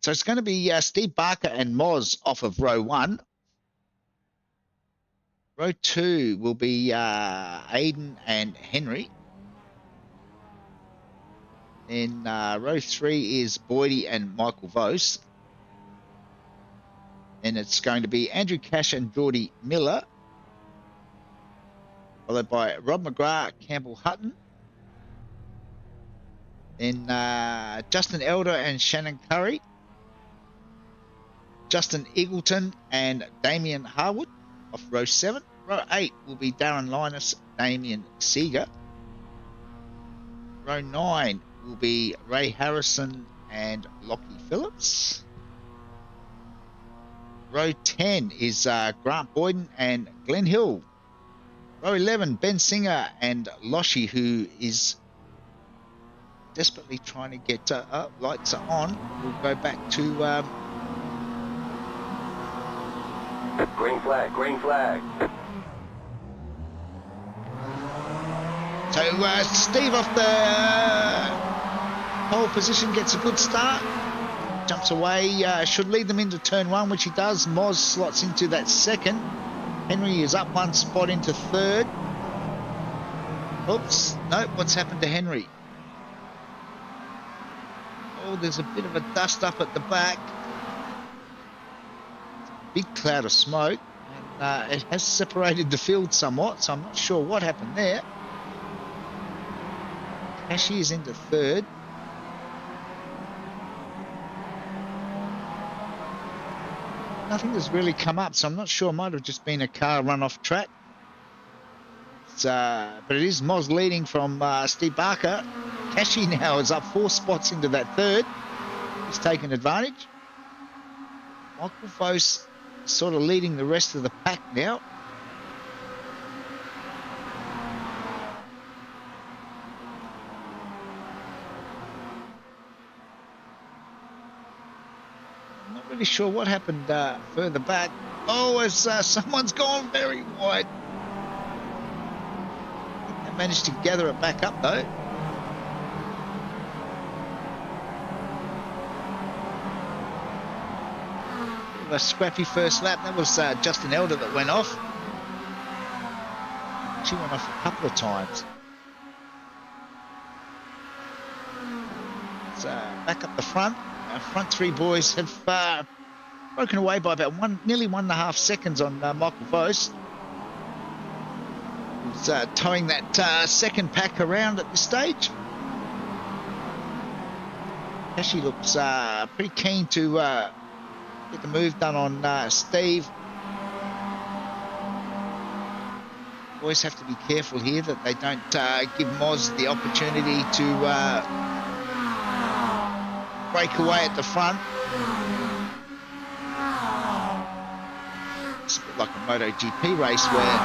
So it's going to be Steve Barker and Moz off of row 1. Row 2 will be Aiden and Henry. Then row 3 is Boydie and Michael Vose. And it's going to be Andrew Cash and Geordie Miller, followed by Rob McGrath, Campbell Hutton. Then Justin Elder and Shannon Curry. Justin Eagleton and Damien Harwood off row 7. Row 8 will be Darren Linus, Damien Seeger. Row 9 will be Ray Harrison and Lockie Phillips. Row 10 is Grant Boyden and Glenn Hill. Row 11, Ben Singer and Loshi, who is desperately trying to get lights are on. We'll go back to Green flag, green flag. So Steve off the pole position gets a good start. Jumps away, should lead them into turn 1, which he does. Moz slots into that second. Henry is up 1 spot into third. Oops, nope, what's happened to Henry? Oh, there's a bit of a dust up at the back. Big cloud of smoke. And it has separated the field somewhat, so I'm not sure what happened there. Cashy is into third. Nothing has really come up, so I'm not sure. It might have just been a car run off track. But it is Moz leading from Steve Barker. Cashy now is up 4 spots into that third. He's taken advantage. Michael Vose sort of leading the rest of the pack now. Not really sure what happened further back. Oh, as someone's gone very wide. They managed to gather it back up though. A scrappy first lap. That was Justin Elder that went off. She went off a couple of times. So back up the front. Our front 3 boys have broken away by about nearly 1.5 seconds on Michael Vose. He's towing that second pack around at this stage. Cashy looks pretty keen to get the move done on Steve. Boys have to be careful here that they don't give Moz the opportunity to break away at the front. It's a bit like a MotoGP race where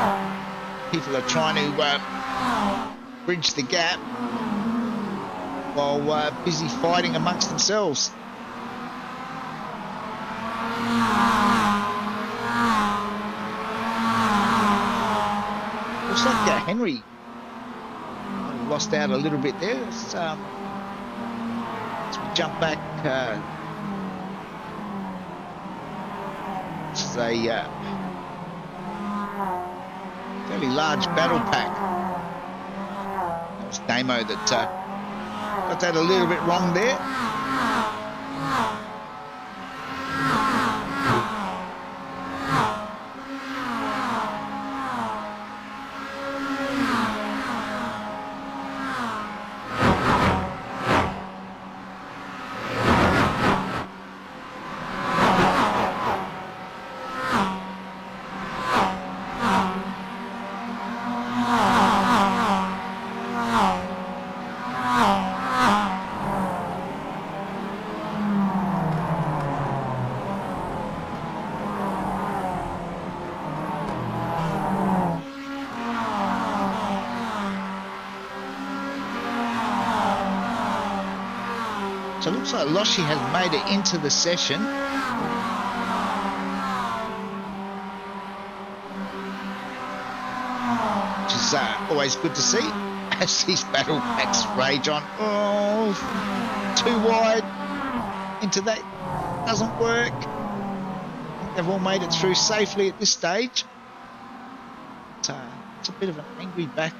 people are trying to bridge the gap while busy fighting amongst themselves. Looks like Henry lost out a little bit there. As we jump back, this is a fairly large battle pack. It was Damo that got that a little bit wrong there. So it looks like Loshi has made it into the session. Which is always good to see as these battle packs rage on. Oh, too wide into that. Doesn't work. They've all made it through safely at this stage. It's a bit of an angry battle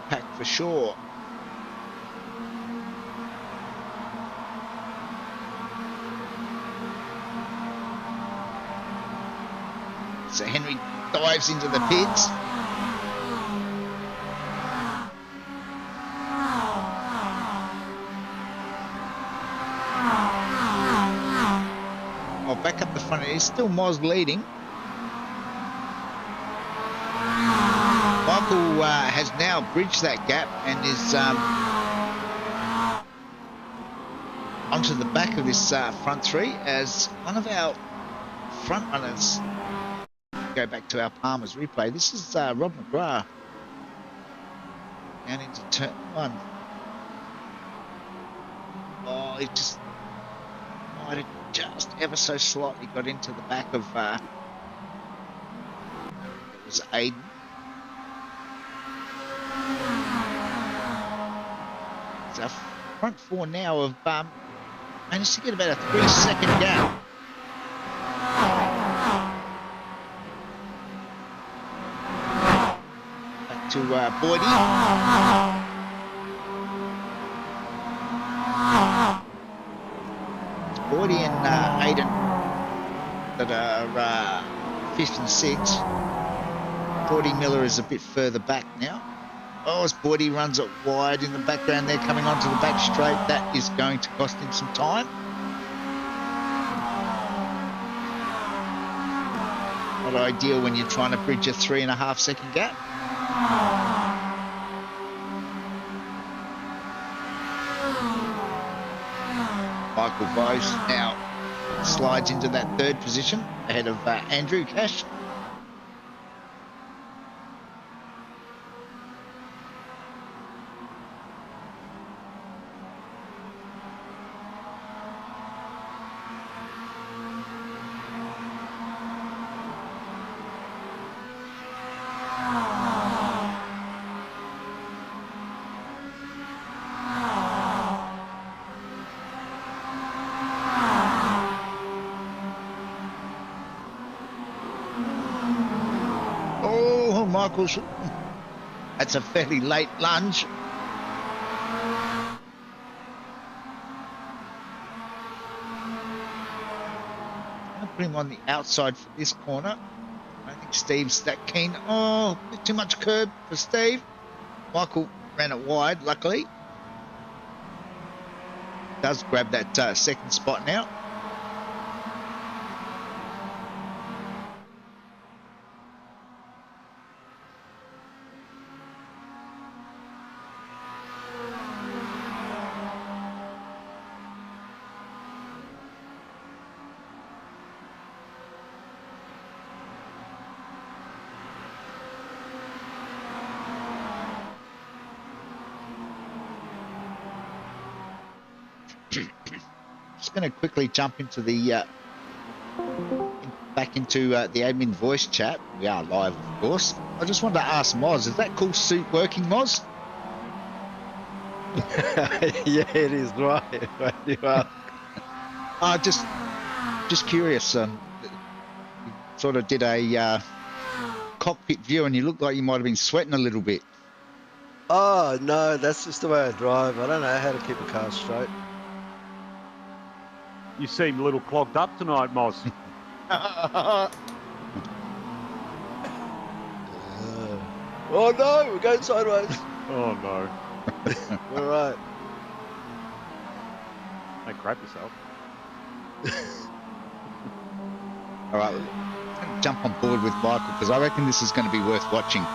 pack for sure. So Henry dives into the pits. Oh, back up the front. It's still Moz leading. Michael has now bridged that gap and is onto the back of this front three as one of our front runners. Go back to our Palmer's replay. This is Rob McGrath down into turn one. Oh, he just might have just ever so slightly got into the back of it was Aiden. So our front four now have managed to get about a 3-second gap. To Boydie. It's Boydie and Aiden that are 5th and 6th. Boydie Miller is a bit further back now. Oh, as Boydie runs it wide in the background there, coming onto the back straight, that is going to cost him some time. Not ideal when you're trying to bridge a 3.5-second gap. Michael Vose now slides into that 3rd position ahead of Andrew Cash. Michael's, that's a fairly late lunge. I'll put him on the outside for this corner. I don't think Steve's that keen. Oh, a bit too much curb for Steve. Michael ran it wide, luckily. Does grab that 2nd spot now. Just going to quickly jump into the back into the admin voice chat. We are live, of course. I just wanted to ask Moz, is that cool suit working, Moz? Yeah, it is, right. Right, you are. Just curious. You sort of did a cockpit view, and you looked like you might have been sweating a little bit. Oh, no, that's just the way I drive. I don't know how to keep a car straight. You seem a little clogged up tonight, Moz. Oh no, we're going sideways. Oh no. All right. Don't crap yourself. All right, jump on board with Michael because I reckon this is going to be worth watching.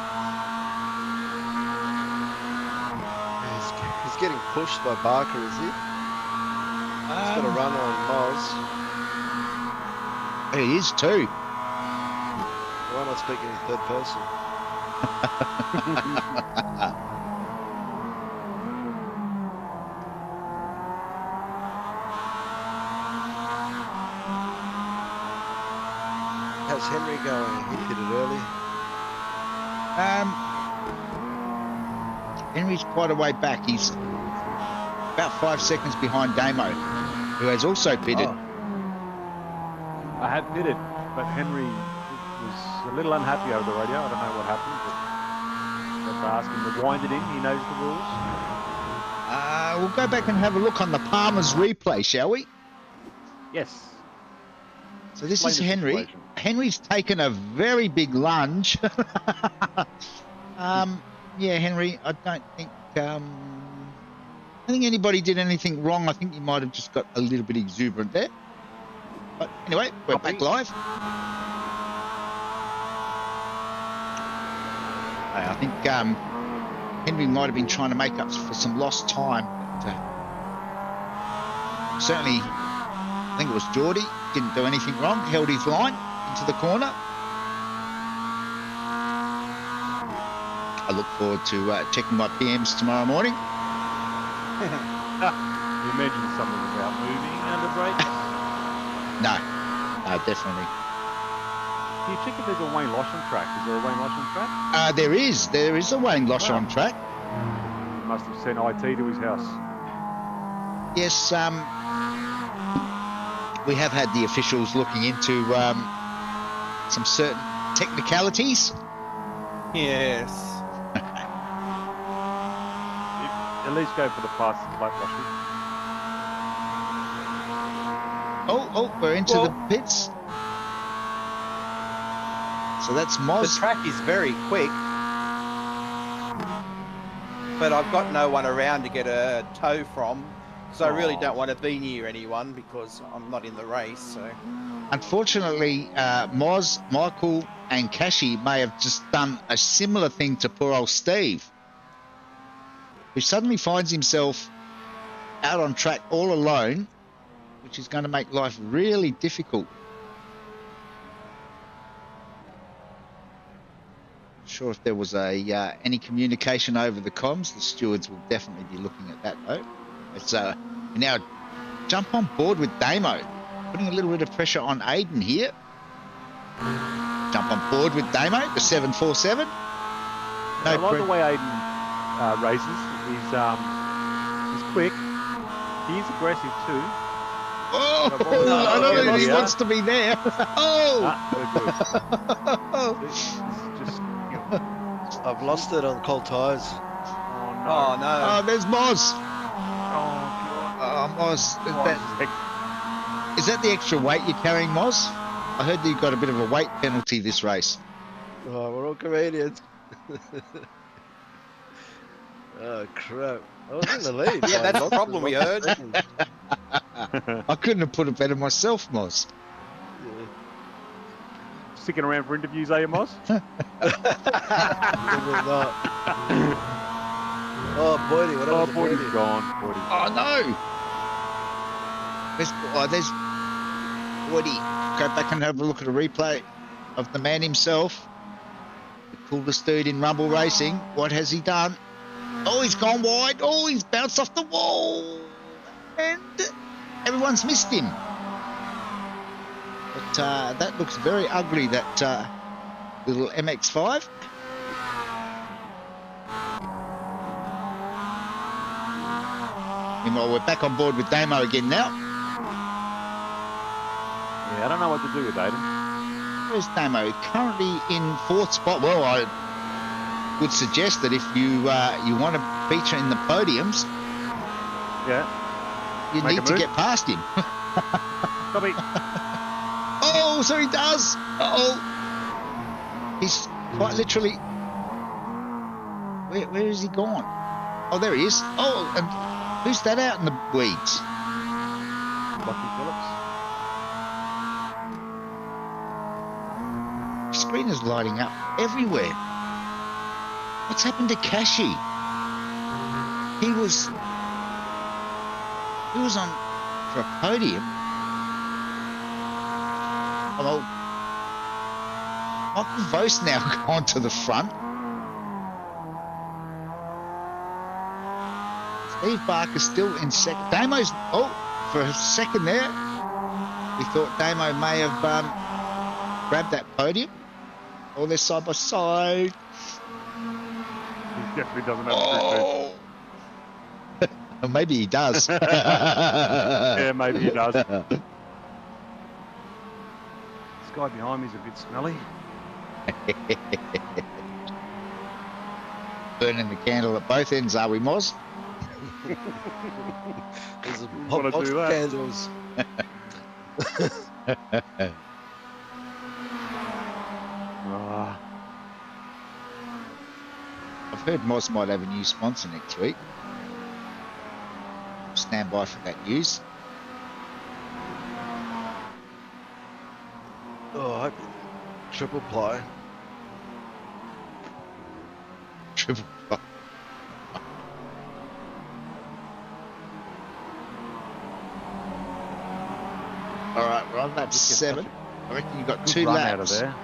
He's getting pushed by Barker, is he? He's got a run on Moz. He is too. Why am I speaking in 3rd person? Where's Henry going? He pitted early. Henry's quite a way back. He's about 5 seconds behind Damo, who has also pitted. Oh, I had pitted, but Henry was a little unhappy over the radio. I don't know what happened, but if I ask him to wind it in, he knows the rules. We'll go back and have a look on the Palmer's replay, shall we? Yes. So this Explain is the Henry. situation. Henry's taken a very big lunge. Yeah, Henry, I don't think anybody did anything wrong. I think you might have just got a little bit exuberant there. But anyway, we're back live. I think Henry might have been trying to make up for some lost time. But, certainly, I think it was Geordie. Didn't do anything wrong. Held his line into the corner. I look forward to checking my PMs tomorrow morning. You mentioned something about moving under brakes. No, definitely. Do you check if there's a Wayne Losham track? Is there a Wayne Losham track? There is a Wayne Losham track. He must have sent IT to his house. Yes, we have had the officials looking into some certain technicalities. Yes. At least go for the fastest lap, Losham. Oh, we're into the pits. So that's The Moz. track is very quick, but I've got no one around to get a tow from, so I really don't want to be near anyone because I'm not in the race. So Unfortunately, Moz, Michael, and Kashi may have just done a similar thing to poor old Steve, who suddenly finds himself out on track all alone, which is going to make life really difficult. Not sure if there was any communication over the comms. The stewards will definitely be looking at that though. Let's now jump on board with Damo, putting a little bit of pressure on Aiden here. Jump on board with Damo, the 747. I like the way Aiden races. He's quick. He's aggressive too. Oh, I don't know if he wants to be there. Oh! We're good. It's just, you know, I've lost it on cold tires. oh no, Oh, there's Moz. God. Moz. Is that the extra weight you're carrying, Moz? I heard that you got a bit of a weight penalty this race. Oh, we're all comedians. Oh, crap. I was in the lead. Yeah, by that's the lots problem and we lots of heard. seconds. I couldn't have put it better myself, Moz. Yeah. Sticking around for interviews, are you, Moz? Probably not. Oh, Boydie, what Oh, happened to Boydie's Boydie? gone. Boydie. Oh, no. There's Woody. Go back and have a look at a replay of the man himself. The coolest dude in Rumble Racing. What has he done? Oh, he's gone wide. Oh, he's bounced off the wall. And everyone's missed him. But that looks very ugly, that little MX-5. Meanwhile, we're back on board with Damo again now. Yeah, I don't know what to do with Aiden. Where's Damo? Currently in fourth spot. Well, I would suggest that if you want to feature in the podiums, Yeah. you Make a need to move. get past him. Copy. Oh, so he does. Uh-oh. He's quite literally... Where is he gone? Oh, there he is. Oh, and who's that out in the weeds? Lucky Phillips. The screen is lighting up everywhere. What's happened to Kashi? He was on for a podium. Oh, Michael Vos now gone to the front. Steve Barker's still in second. Damo's, for a second there, we thought Damo may have grab that podium. Or they're side by side. He definitely doesn't have a Oh. Or maybe he does. Yeah, maybe he does. This guy behind me is a bit smelly. Burning the candle at both ends, are we, Moz? There's a Wanna box do of that? candles. Ah, I've heard Moz might have a new sponsor next week. Stand by for that news. Oh, I hope triple ply. Triple. All right, we're on lap Just get 7. such I reckon you've got good 2 run laps. out of there.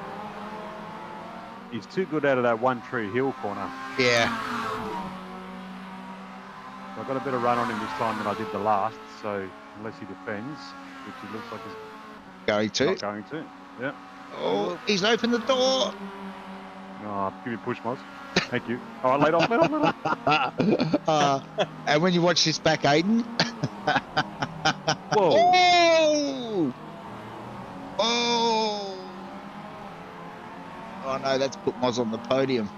He's too good out of that One Tree Hill corner. Yeah. I got a better run on him this time than I did the last, so unless he defends, which he looks like he's Going to. not going to. Yeah. Oh, he's opened the door. Oh, give me a push, Moz. Thank you. All right, let off. And when you watch this back, Aiden. Whoa. Oh! Oh! Oh no, that's put Moz on the podium.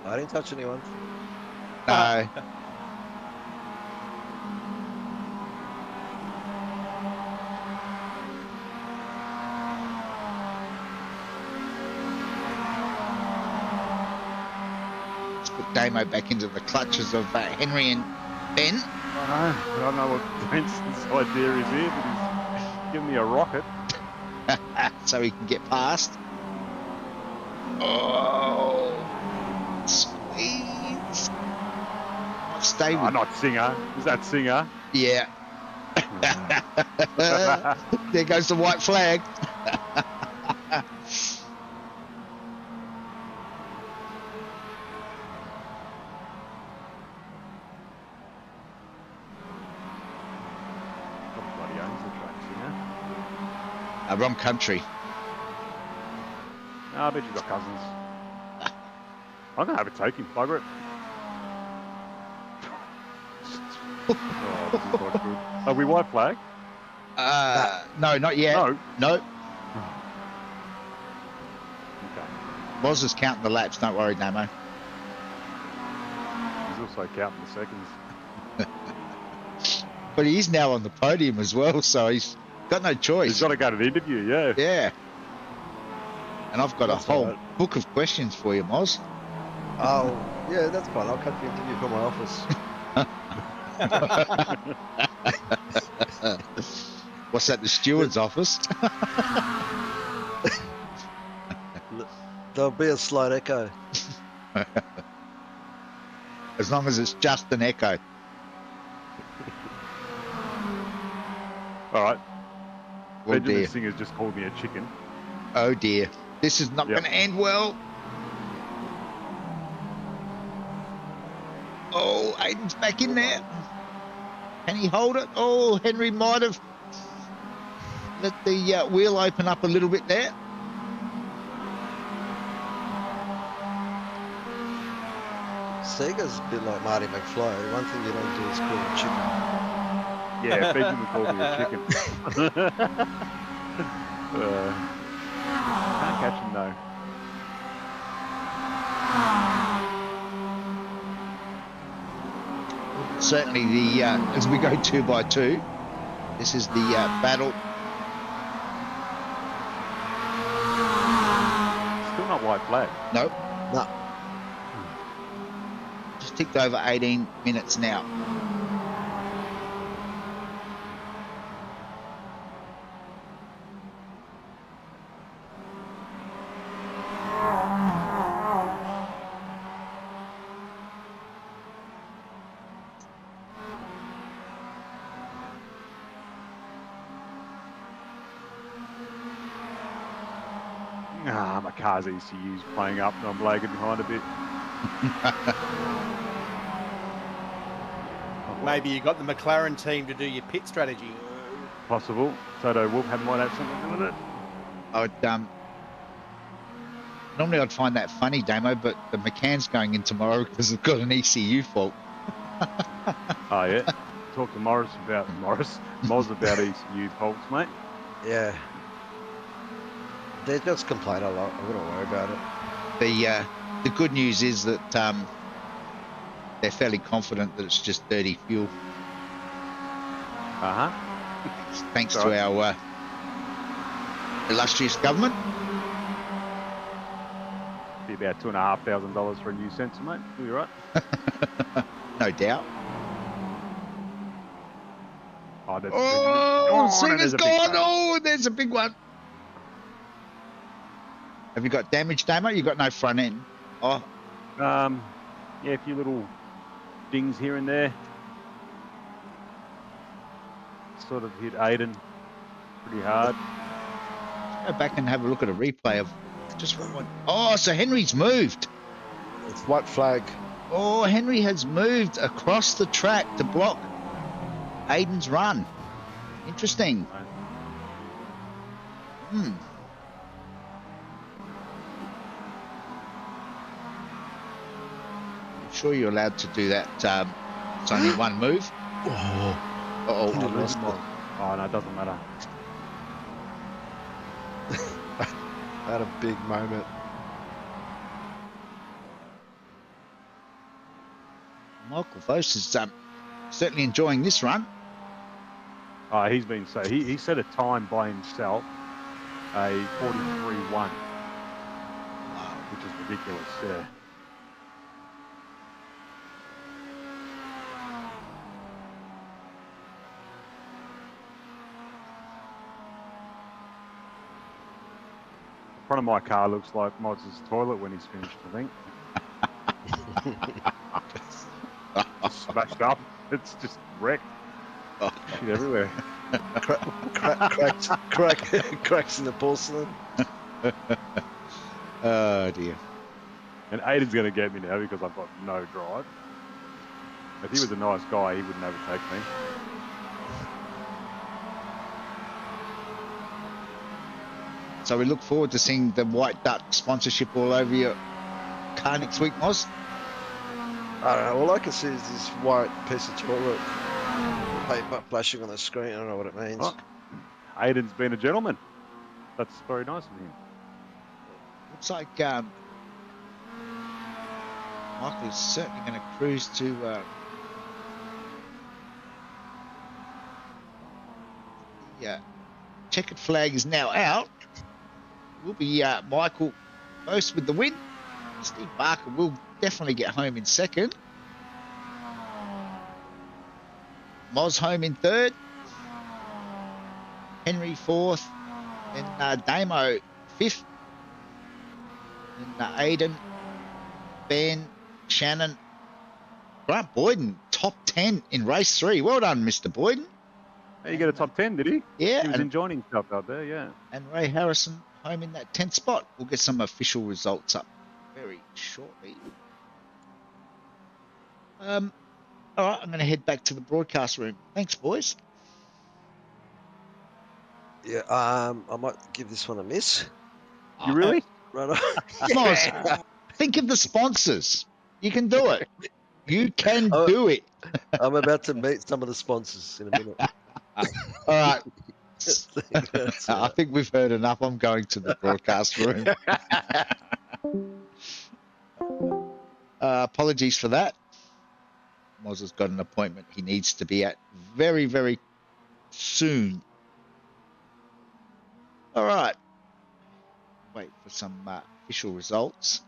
I didn't touch anyone. No. Let's put Damo back into the clutches of Henry and Ben. I don't know what Benson's idea is here, but he's giving me a rocket. So he can get past. Oh, squeeze. Stay Oh, with not Singer. Is that Singer? Yeah. There goes the white flag. What bloody owns the track, Singer? Wrong country. Oh, I bet you've got cousins. I'm going to have a take him. Bugger it. Oh, this is not good. Are we white flag? No, not yet. No. No. Okay. Moz is counting the laps. Don't worry, Damo. He's also counting the seconds. But he is now on the podium as well, so he's got no choice. He's got to go to the interview, yeah. Yeah. And I've got That's a whole all right. book of questions for you, Moz. Oh, yeah, that's fine. I'll cut the interview from my office. What's that, the steward's office? There'll be a slight echo. As long as it's just an echo. All right. Oh Benjamin dear. Singer's just called me a chicken. Oh dear. This is not Yep. going to end well. Oh, Aiden's back in there. Can he hold it? Oh, Henry might have let the wheel open up a little bit there. Sega's a bit like Marty McFly. One thing you don't do is call a chicken. Yeah, Benjamin called me a chicken. Can't catch him though. Certainly, the as we go 2 by 2, this is the battle. Still not white flag. Nope, No. just ticked over 18 minutes now. Ah, my car's ECU's playing up and I'm lagging behind a bit. Maybe you got the McLaren team to do your pit strategy. Possible. Toto Wolf might have something to do with it. I would normally I'd find that funny, Damo, but the McCann's going in tomorrow because they've got an ECU fault. Oh yeah. Talk to Moz about ECU faults, mate. Yeah. They just complain a lot. I wouldn't worry about it. The good news is that they're fairly confident that it's just dirty fuel. Thanks to our illustrious government. Be about $2,500 for a new sensor, mate. You'll be right. No doubt. Oh, that's Singer's gone. Oh, there's a big one. Have you got damage, Damo? You got no front end. Oh, yeah, a few little dings here and there. Sort of hit Aiden pretty hard. go back and have a look at a replay of just what. Oh, so Henry's moved. It's white flag. Oh, Henry has moved across the track to block Aiden's run. Interesting. Hmm. I'm sure you're allowed to do that. It's only one move. Oh, Oh, no, it doesn't matter. I had a big moment. Michael Vos is certainly enjoying this run. Oh, he's been so he set a time by himself, a 43.1, which is ridiculous. Yeah. The front of my car looks like Mods' toilet when he's finished, I think. Just smashed up. It's just wrecked. Shit everywhere. Cracks in the porcelain. Oh dear. And Aiden's going to get me now because I've got no drive. If he was a nice guy, he would never take me. So we look forward to seeing the White Duck sponsorship all over your car next week, Moz. I don't know. All I can see is this white piece of toilet paper flashing on the screen. I don't know what it means. Oh, Aiden's been a gentleman. That's very nice of him. Looks like Michael is certainly going to cruise to the checkered flag is now out. Will be Michael Vos with the win. Steve Barker will definitely get home in second. Moz home in third. Henry fourth. Then Damo fifth. Then Aiden, Ben, Shannon, Grant Boyden top 10 in race 3. Well done, Mr. Boyden. Hey, you got a top 10, did he? Yeah. He was enjoying himself out there, yeah. And Ray Harrison home in that 10th spot. We'll get some official results up very shortly. All right, I'm going to head back to the broadcast room. Thanks, boys. Yeah, I might give this one a miss. You really? Right on. Moz, think of the sponsors. You can do it. You can do it. I'm about to meet some of the sponsors in a minute. All right. I think we've heard enough. I'm going to the broadcast room. Apologies for that. Moz has got an appointment he needs to be at very, very soon. All right. Wait for some official results.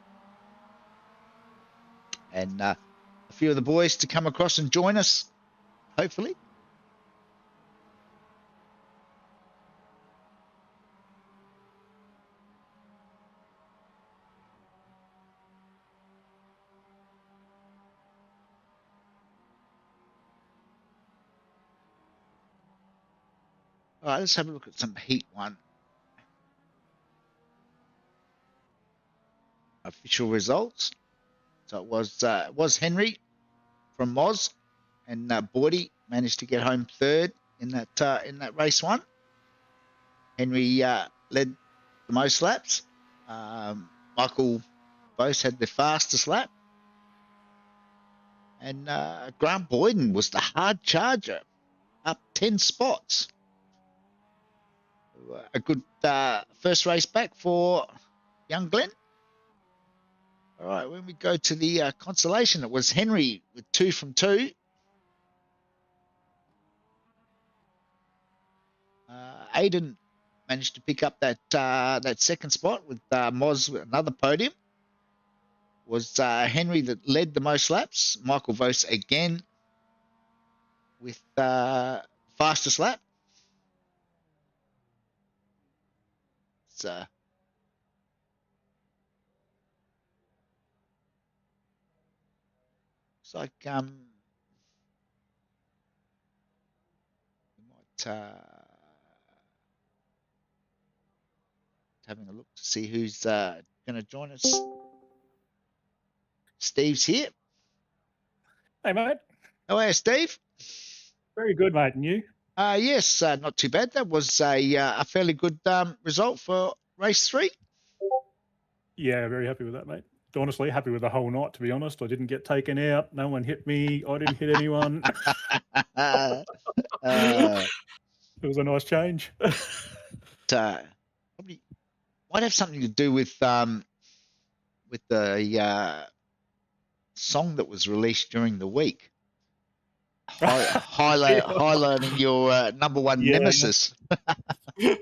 And a few of the boys to come across and join us, hopefully. All right, let's have a look at some Heat 1 official results. So it was Henry from Moz, and Bordy managed to get home third in that race 1. Henry led the most laps. Michael Bose had the fastest lap. And Grant Boyden was the hard charger, up 10 spots. A good first race back for young Glenn. All right, when we go to the consolation, it was Henry with 2 from 2. Aiden managed to pick up that second spot with Moz with another podium. Was Henry that led the most laps. Michael Vos again with fastest lap. It's looks like we might having a look to see who's going to join us. Steve's here. Hey, mate. How are you, Steve? Very good, mate. And you? Yes, not too bad. That was a fairly good result for race 3. Yeah, very happy with that, mate. Honestly, happy with the whole night, to be honest. I didn't get taken out. No one hit me. I didn't hit anyone. It was a nice change. Probably might have something to do with the song that was released during the week. Highlighting your number one nemesis. I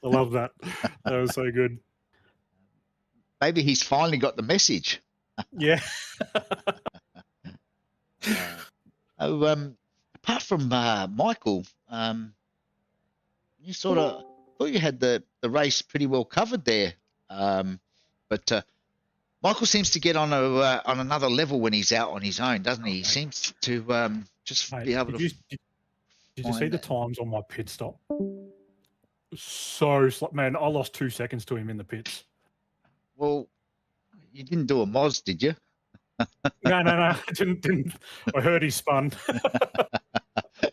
love that. That was so good. Maybe he's finally got the message. Yeah. Apart from Michael, you sort of thought you had the race pretty well covered there, but Michael seems to get on another level when he's out on his own, doesn't he? He seems to just Mate, be able to. Did you see the times on my pit stop? So, man, I lost 2 seconds to him in the pits. Well, you didn't do a Moz, did you? No, I didn't. I heard he spun.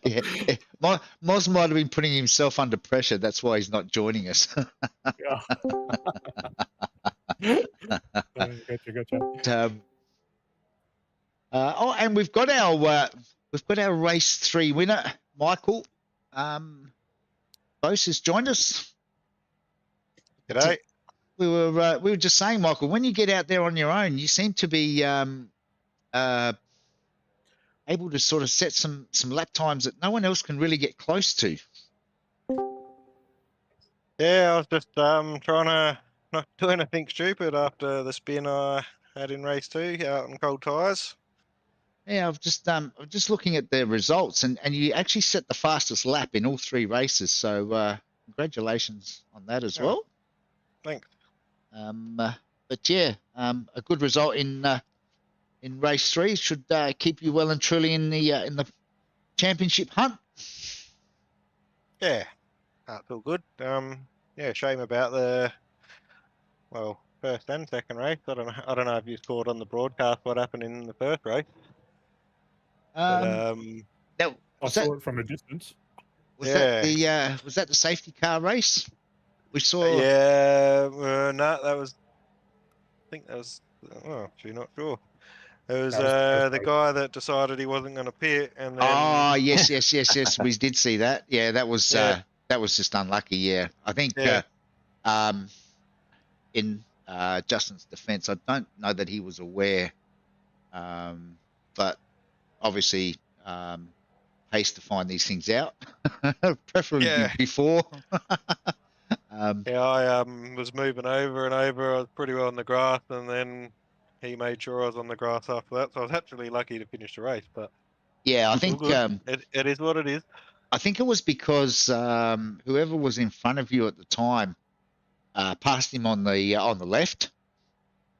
Yeah. Moz might have been putting himself under pressure. That's why he's not joining us. Gotcha. And we've got our race 3 winner, Michael. Bose has joined us. G'day. We were just saying, Michael, when you get out there on your own, you seem to be able to sort of set some lap times that no one else can really get close to. Yeah, I was just trying to not do anything stupid after the spin I had in race 2 out on cold tyres. Yeah, I'm just looking at the results, and you actually set the fastest lap in all 3 races. So congratulations on that as well. Thanks. But yeah, a good result in race 3 should keep you well and truly in the championship hunt. Yeah, that's all good. Yeah, shame about the first and second race. I don't know if you saw it on the broadcast what happened in the first race. That, I saw it from a distance. was that the safety car race? We saw. No, that was. I think that was. Oh, actually, not sure. It was the guy that decided he wasn't going to pit, and then. Oh yes. We did see that. Yeah, that was just unlucky. Yeah, I think. Yeah. In Justin's defence, I don't know that he was aware, but obviously haste to find these things out, preferably before. I was moving over and over. I was pretty well on the grass, and then he made sure I was on the grass after that. So I was actually lucky to finish the race. But yeah, I think it is what it is. I think it was because whoever was in front of you at the time passed him on the left,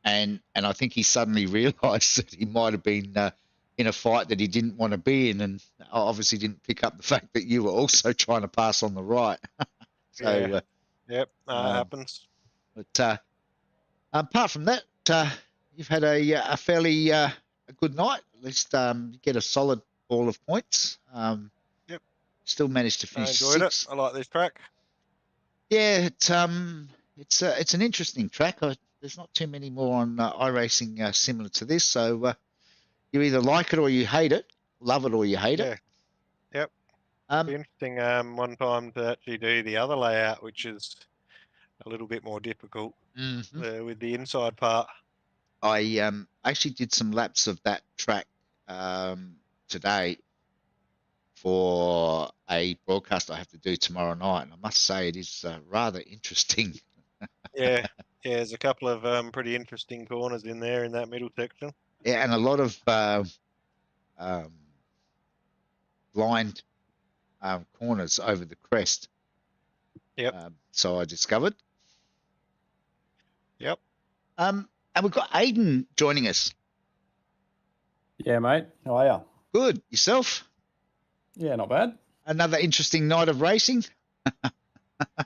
and I think he suddenly realised that he might have been in a fight that he didn't want to be in, and obviously didn't pick up the fact that you were also trying to pass on the right. So happens. But apart from that, you've had a fairly a good night. At least you get a solid ball of points. Yep. Still managed to finish I enjoyed sixth. it. I like this track. Yeah, it's an interesting track. There's not too many more on iRacing similar to this, so you either like it or you hate it, love it or you hate Yeah. it. Yep. Be interesting one time to actually do the other layout, which is a little bit more difficult mhm. with the inside part. I actually did some laps of that track today for a broadcast I have to do tomorrow night, and I must say it is rather interesting. Yeah, yeah. There's a couple of pretty interesting corners in there in that middle section. Yeah, and a lot of um, blind corners over the crest. Yep. So I discovered. Yep. And we've got Aiden joining us. Yeah, mate. How are you? Good. Yourself? Yeah, not bad. Another interesting night of racing.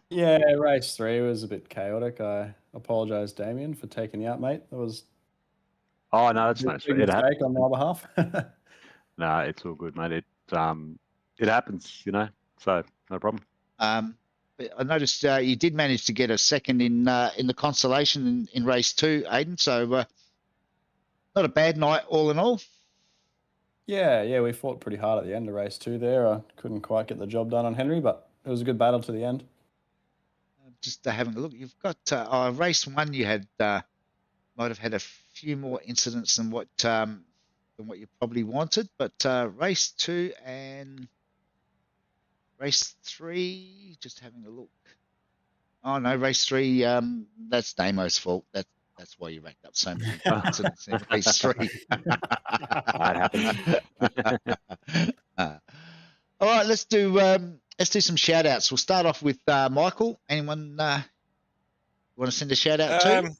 Yeah, race 3 was a bit chaotic. I apologise, Damien, for taking you out, mate. That was Oh no, that's a no big sweat. It mistake on my behalf. No, it's all good, mate. It happens, you know. So no problem. But I noticed you did manage to get a second in the consolation in race 2, Aiden. So not a bad night all in all. Yeah, we fought pretty hard at the end of race 2 there. I couldn't quite get the job done on Henry, but it was a good battle to the end. Just having a look, you've got race 1. You had might have had a few more incidents than what you probably wanted, but race 2 and race 3, just having a look. Oh no, race 3, that's Damo's fault. That's why you racked up so many incidents in race 3. That happens. All right, let's do some shout outs. We'll start off with Michael. Anyone want to send a shout out to?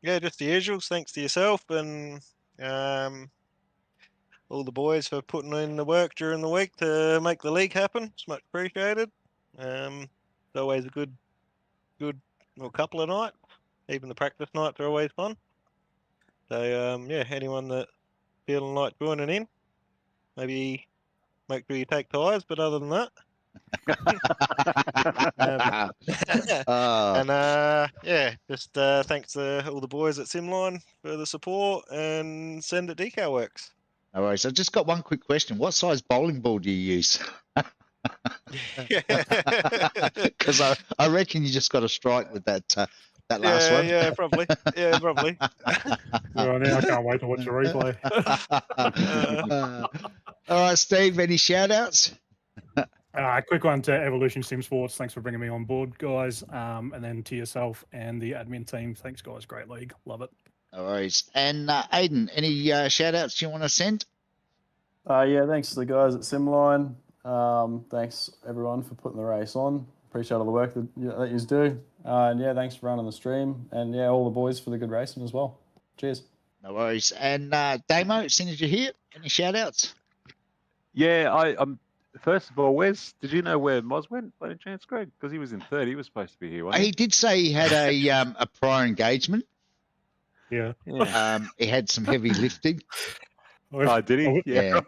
Yeah, just the usuals. Thanks to yourself and all the boys for putting in the work during the week to make the league happen. It's much appreciated. It's always a good couple of nights. Even the practice nights are always fun. So yeah, anyone that feeling like joining in, maybe make sure you take tyres. But other than that. And yeah, just thanks to all the boys at Simline for the support and send it Decal Works. No worries. I've just got one quick question. What size bowling ball do you use? Because I reckon you just got a strike with that last one. Yeah, probably. Yeah, probably. Well, now I can't wait to watch the replay. All right, Steve, any shout outs? Quick one to Evolution Sim Sports. Thanks for bringing me on board, guys. And then to yourself and the admin team. Thanks, guys. Great league. Love it. No worries. And Aiden, any shout outs you want to send? Yeah, thanks to the guys at Simline. Thanks, everyone, for putting the race on. Appreciate all the work that you do. And yeah, thanks for running the stream. And yeah, all the boys for the good racing as well. Cheers. No worries. And Damo, as soon as you're here, any shout outs? Yeah, I'm. First of all, did you know where Moz went by any chance, Greg? Because he was in third. He was supposed to be here, wasn't he? He did say he had a prior engagement. Yeah. He had some heavy lifting. Oh, did he? Yeah.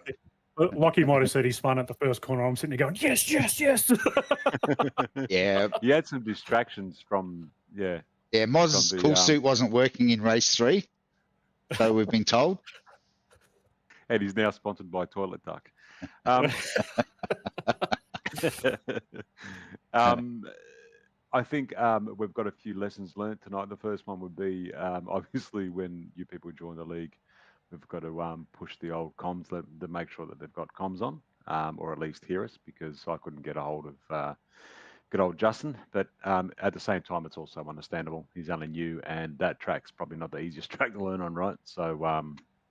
Lockie might have said he spun at the first corner. I'm sitting there going, yes, yes, yes. Yeah. He had some distractions from, Yeah, Moz's cool suit wasn't working in race 3, so we've been told. And he's now sponsored by Toilet Duck. I think we've got a few lessons learnt tonight. The first one would be obviously when you people join the league, we've got to push the old comms to make sure that they've got comms on, or at least hear us, because I couldn't get a hold of good old Justin. But at the same time, it's also understandable. He's only new, and that track's probably not the easiest track to learn on, right? So,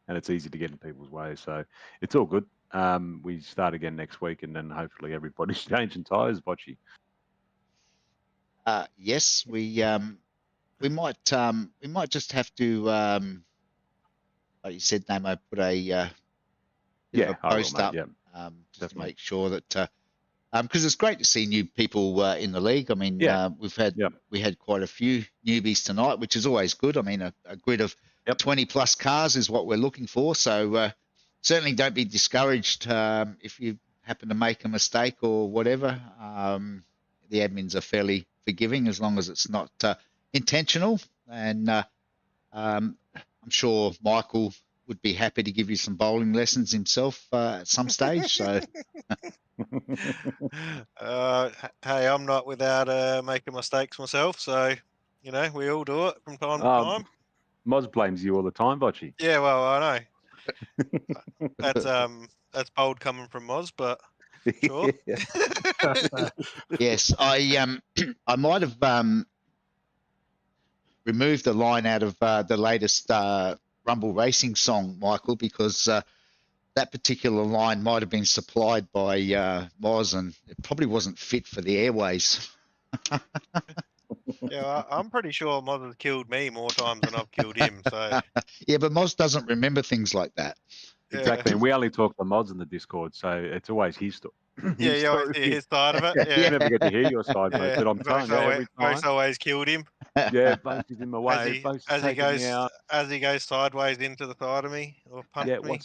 and it's easy to get in people's way. So it's all good. We start again next week, and then hopefully everybody's changing tyres, Bocce. Yes, we might just have to, like you said, Namo, put a post up, just to make sure that because it's great to see new people in the league. I mean, we had quite a few newbies tonight, which is always good. I mean, a grid of 20 plus cars is what we're looking for. So certainly don't be discouraged if you happen to make a mistake or whatever. The admins are fairly forgiving as long as it's not intentional. And I'm sure Michael would be happy to give you some bowling lessons himself at some stage. So Hey, I'm not without making mistakes myself, so we all do it from time to time. Moz blames you all the time, Bochy. Yeah, well, I know that's bold coming from Moz, but sure. yes, I might have removed the line out of the latest Rumble Racing song, Michael, because that particular line might have been supplied by Moz, and it probably wasn't fit for the airways. Yeah, I'm pretty sure Moz has killed me more times than I've killed him. So yeah, but Moz doesn't remember things like that. Exactly, and we only talk to Moz in the Discord, so it's always his story. Yeah, you always hear his side of it. Yeah, you never get to hear your side, mate. But I'm telling you, every time. Most always killed him. Yeah, both is in my way. As he goes sideways into the side of me or punch me.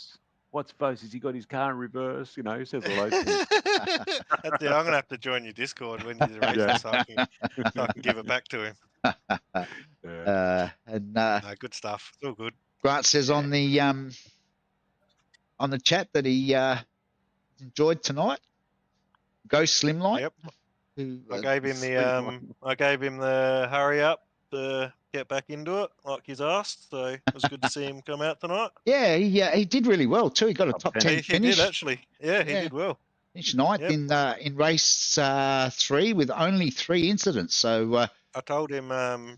What's Bose? Has he got his car in reverse? He says all those things. That's it. I'm gonna have to join your Discord when you're racing, so I can give it back to him. No, good stuff. It's all good. Grant says on the chat that he enjoyed tonight. Ghost Slimline. Yep. I gave him the hurry up to get back into it, like he's asked. So it was good to see him come out tonight. Yeah, he did really well too. He got a top 10 finish. He did actually. Yeah, he did well. Finished ninth in race 3 with only 3 incidents. So I told him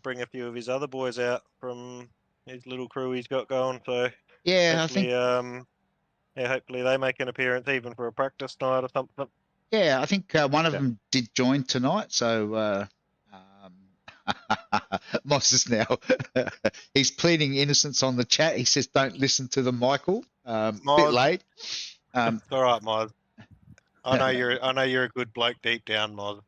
bring a few of his other boys out from his little crew he's got going. So yeah, I think hopefully they make an appearance even for a practice night or something. Yeah, I think one of them did join tonight. So Moss is now he's pleading innocence on the chat. He says, "Don't listen to them, Michael." Bit late. It's all right, Moz. I know you're a good bloke deep down, Moz.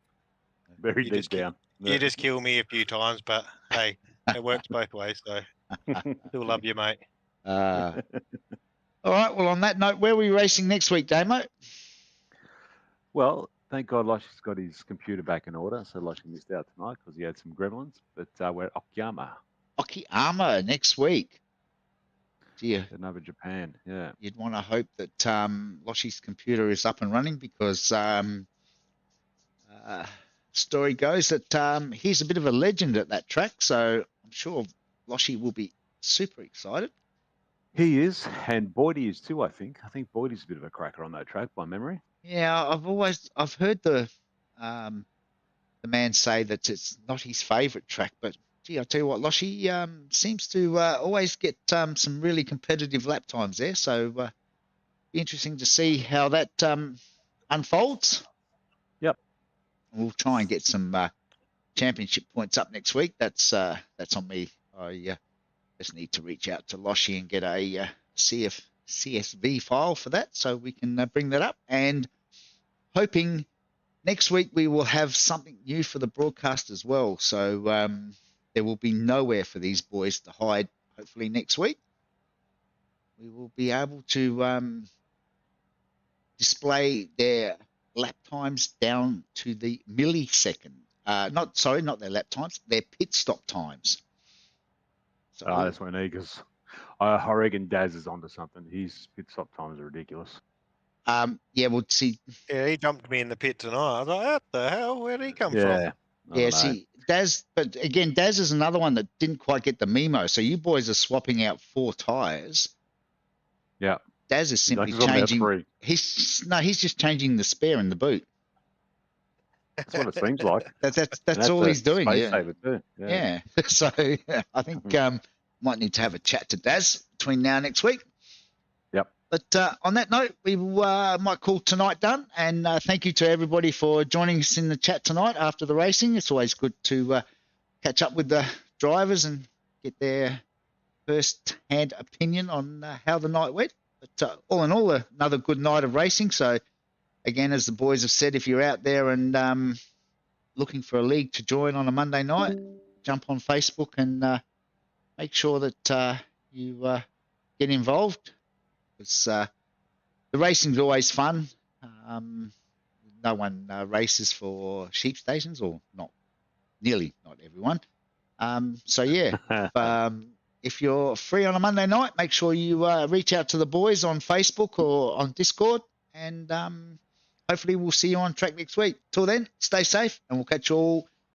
Very deep down. You just kill me a few times, but hey, it works both ways. So still love you, mate. All right. Well, on that note, where are we racing next week, Damo? Well, thank God Losh's got his computer back in order, so Losh missed out tonight because he had some gremlins. But we're at Okayama. Okayama next week. Dear. Over Japan, yeah. You'd want to hope that Loshi's computer is up and running because story goes that he's a bit of a legend at that track, so I'm sure Loshi will be super excited. He is, and Boydie is too, I think. I think Boydie's a bit of a cracker on that track by memory. Yeah, I've heard the man say that it's not his favourite track, but gee, I tell you what, Loshi seems to always get some really competitive lap times there. So be interesting to see how that unfolds. Yep, we'll try and get some championship points up next week. That's on me. I just need to reach out to Loshi and get a CSV file for that, so we can bring that up. And hoping next week we will have something new for the broadcast as well. So there will be nowhere for these boys to hide. Hopefully next week we will be able to display their lap times down to the millisecond. Not their lap times, their pit stop times. So that's what I need, because I reckon Daz is onto something. His pit stop times are ridiculous. Yeah, we'll see. Yeah, he jumped me in the pit tonight. I was like, what the hell? Where'd he come from? Yeah, see, Daz, but again, Daz is another one that didn't quite get the memo. So you boys are swapping out 4 tyres. Yeah. Daz is simply changing. He's just changing the spare in the boot. That's what it seems like. That's all he's doing. Space saver too. Yeah. So I think might need to have a chat to Daz between now and next week. Yep. But on that note, we might call tonight done. And thank you to everybody for joining us in the chat tonight after the racing. It's always good to catch up with the drivers and get their first-hand opinion on how the night went. But all in all, another good night of racing. So again, as the boys have said, if you're out there and looking for a league to join on a Monday night, jump on Facebook and make sure that you get involved. Because the racing's always fun. No one races for sheep stations, or not nearly, not everyone. So yeah, if you're free on a Monday night, make sure you reach out to the boys on Facebook or on Discord, and hopefully we'll see you on track next week. Till then, stay safe, and we'll catch you all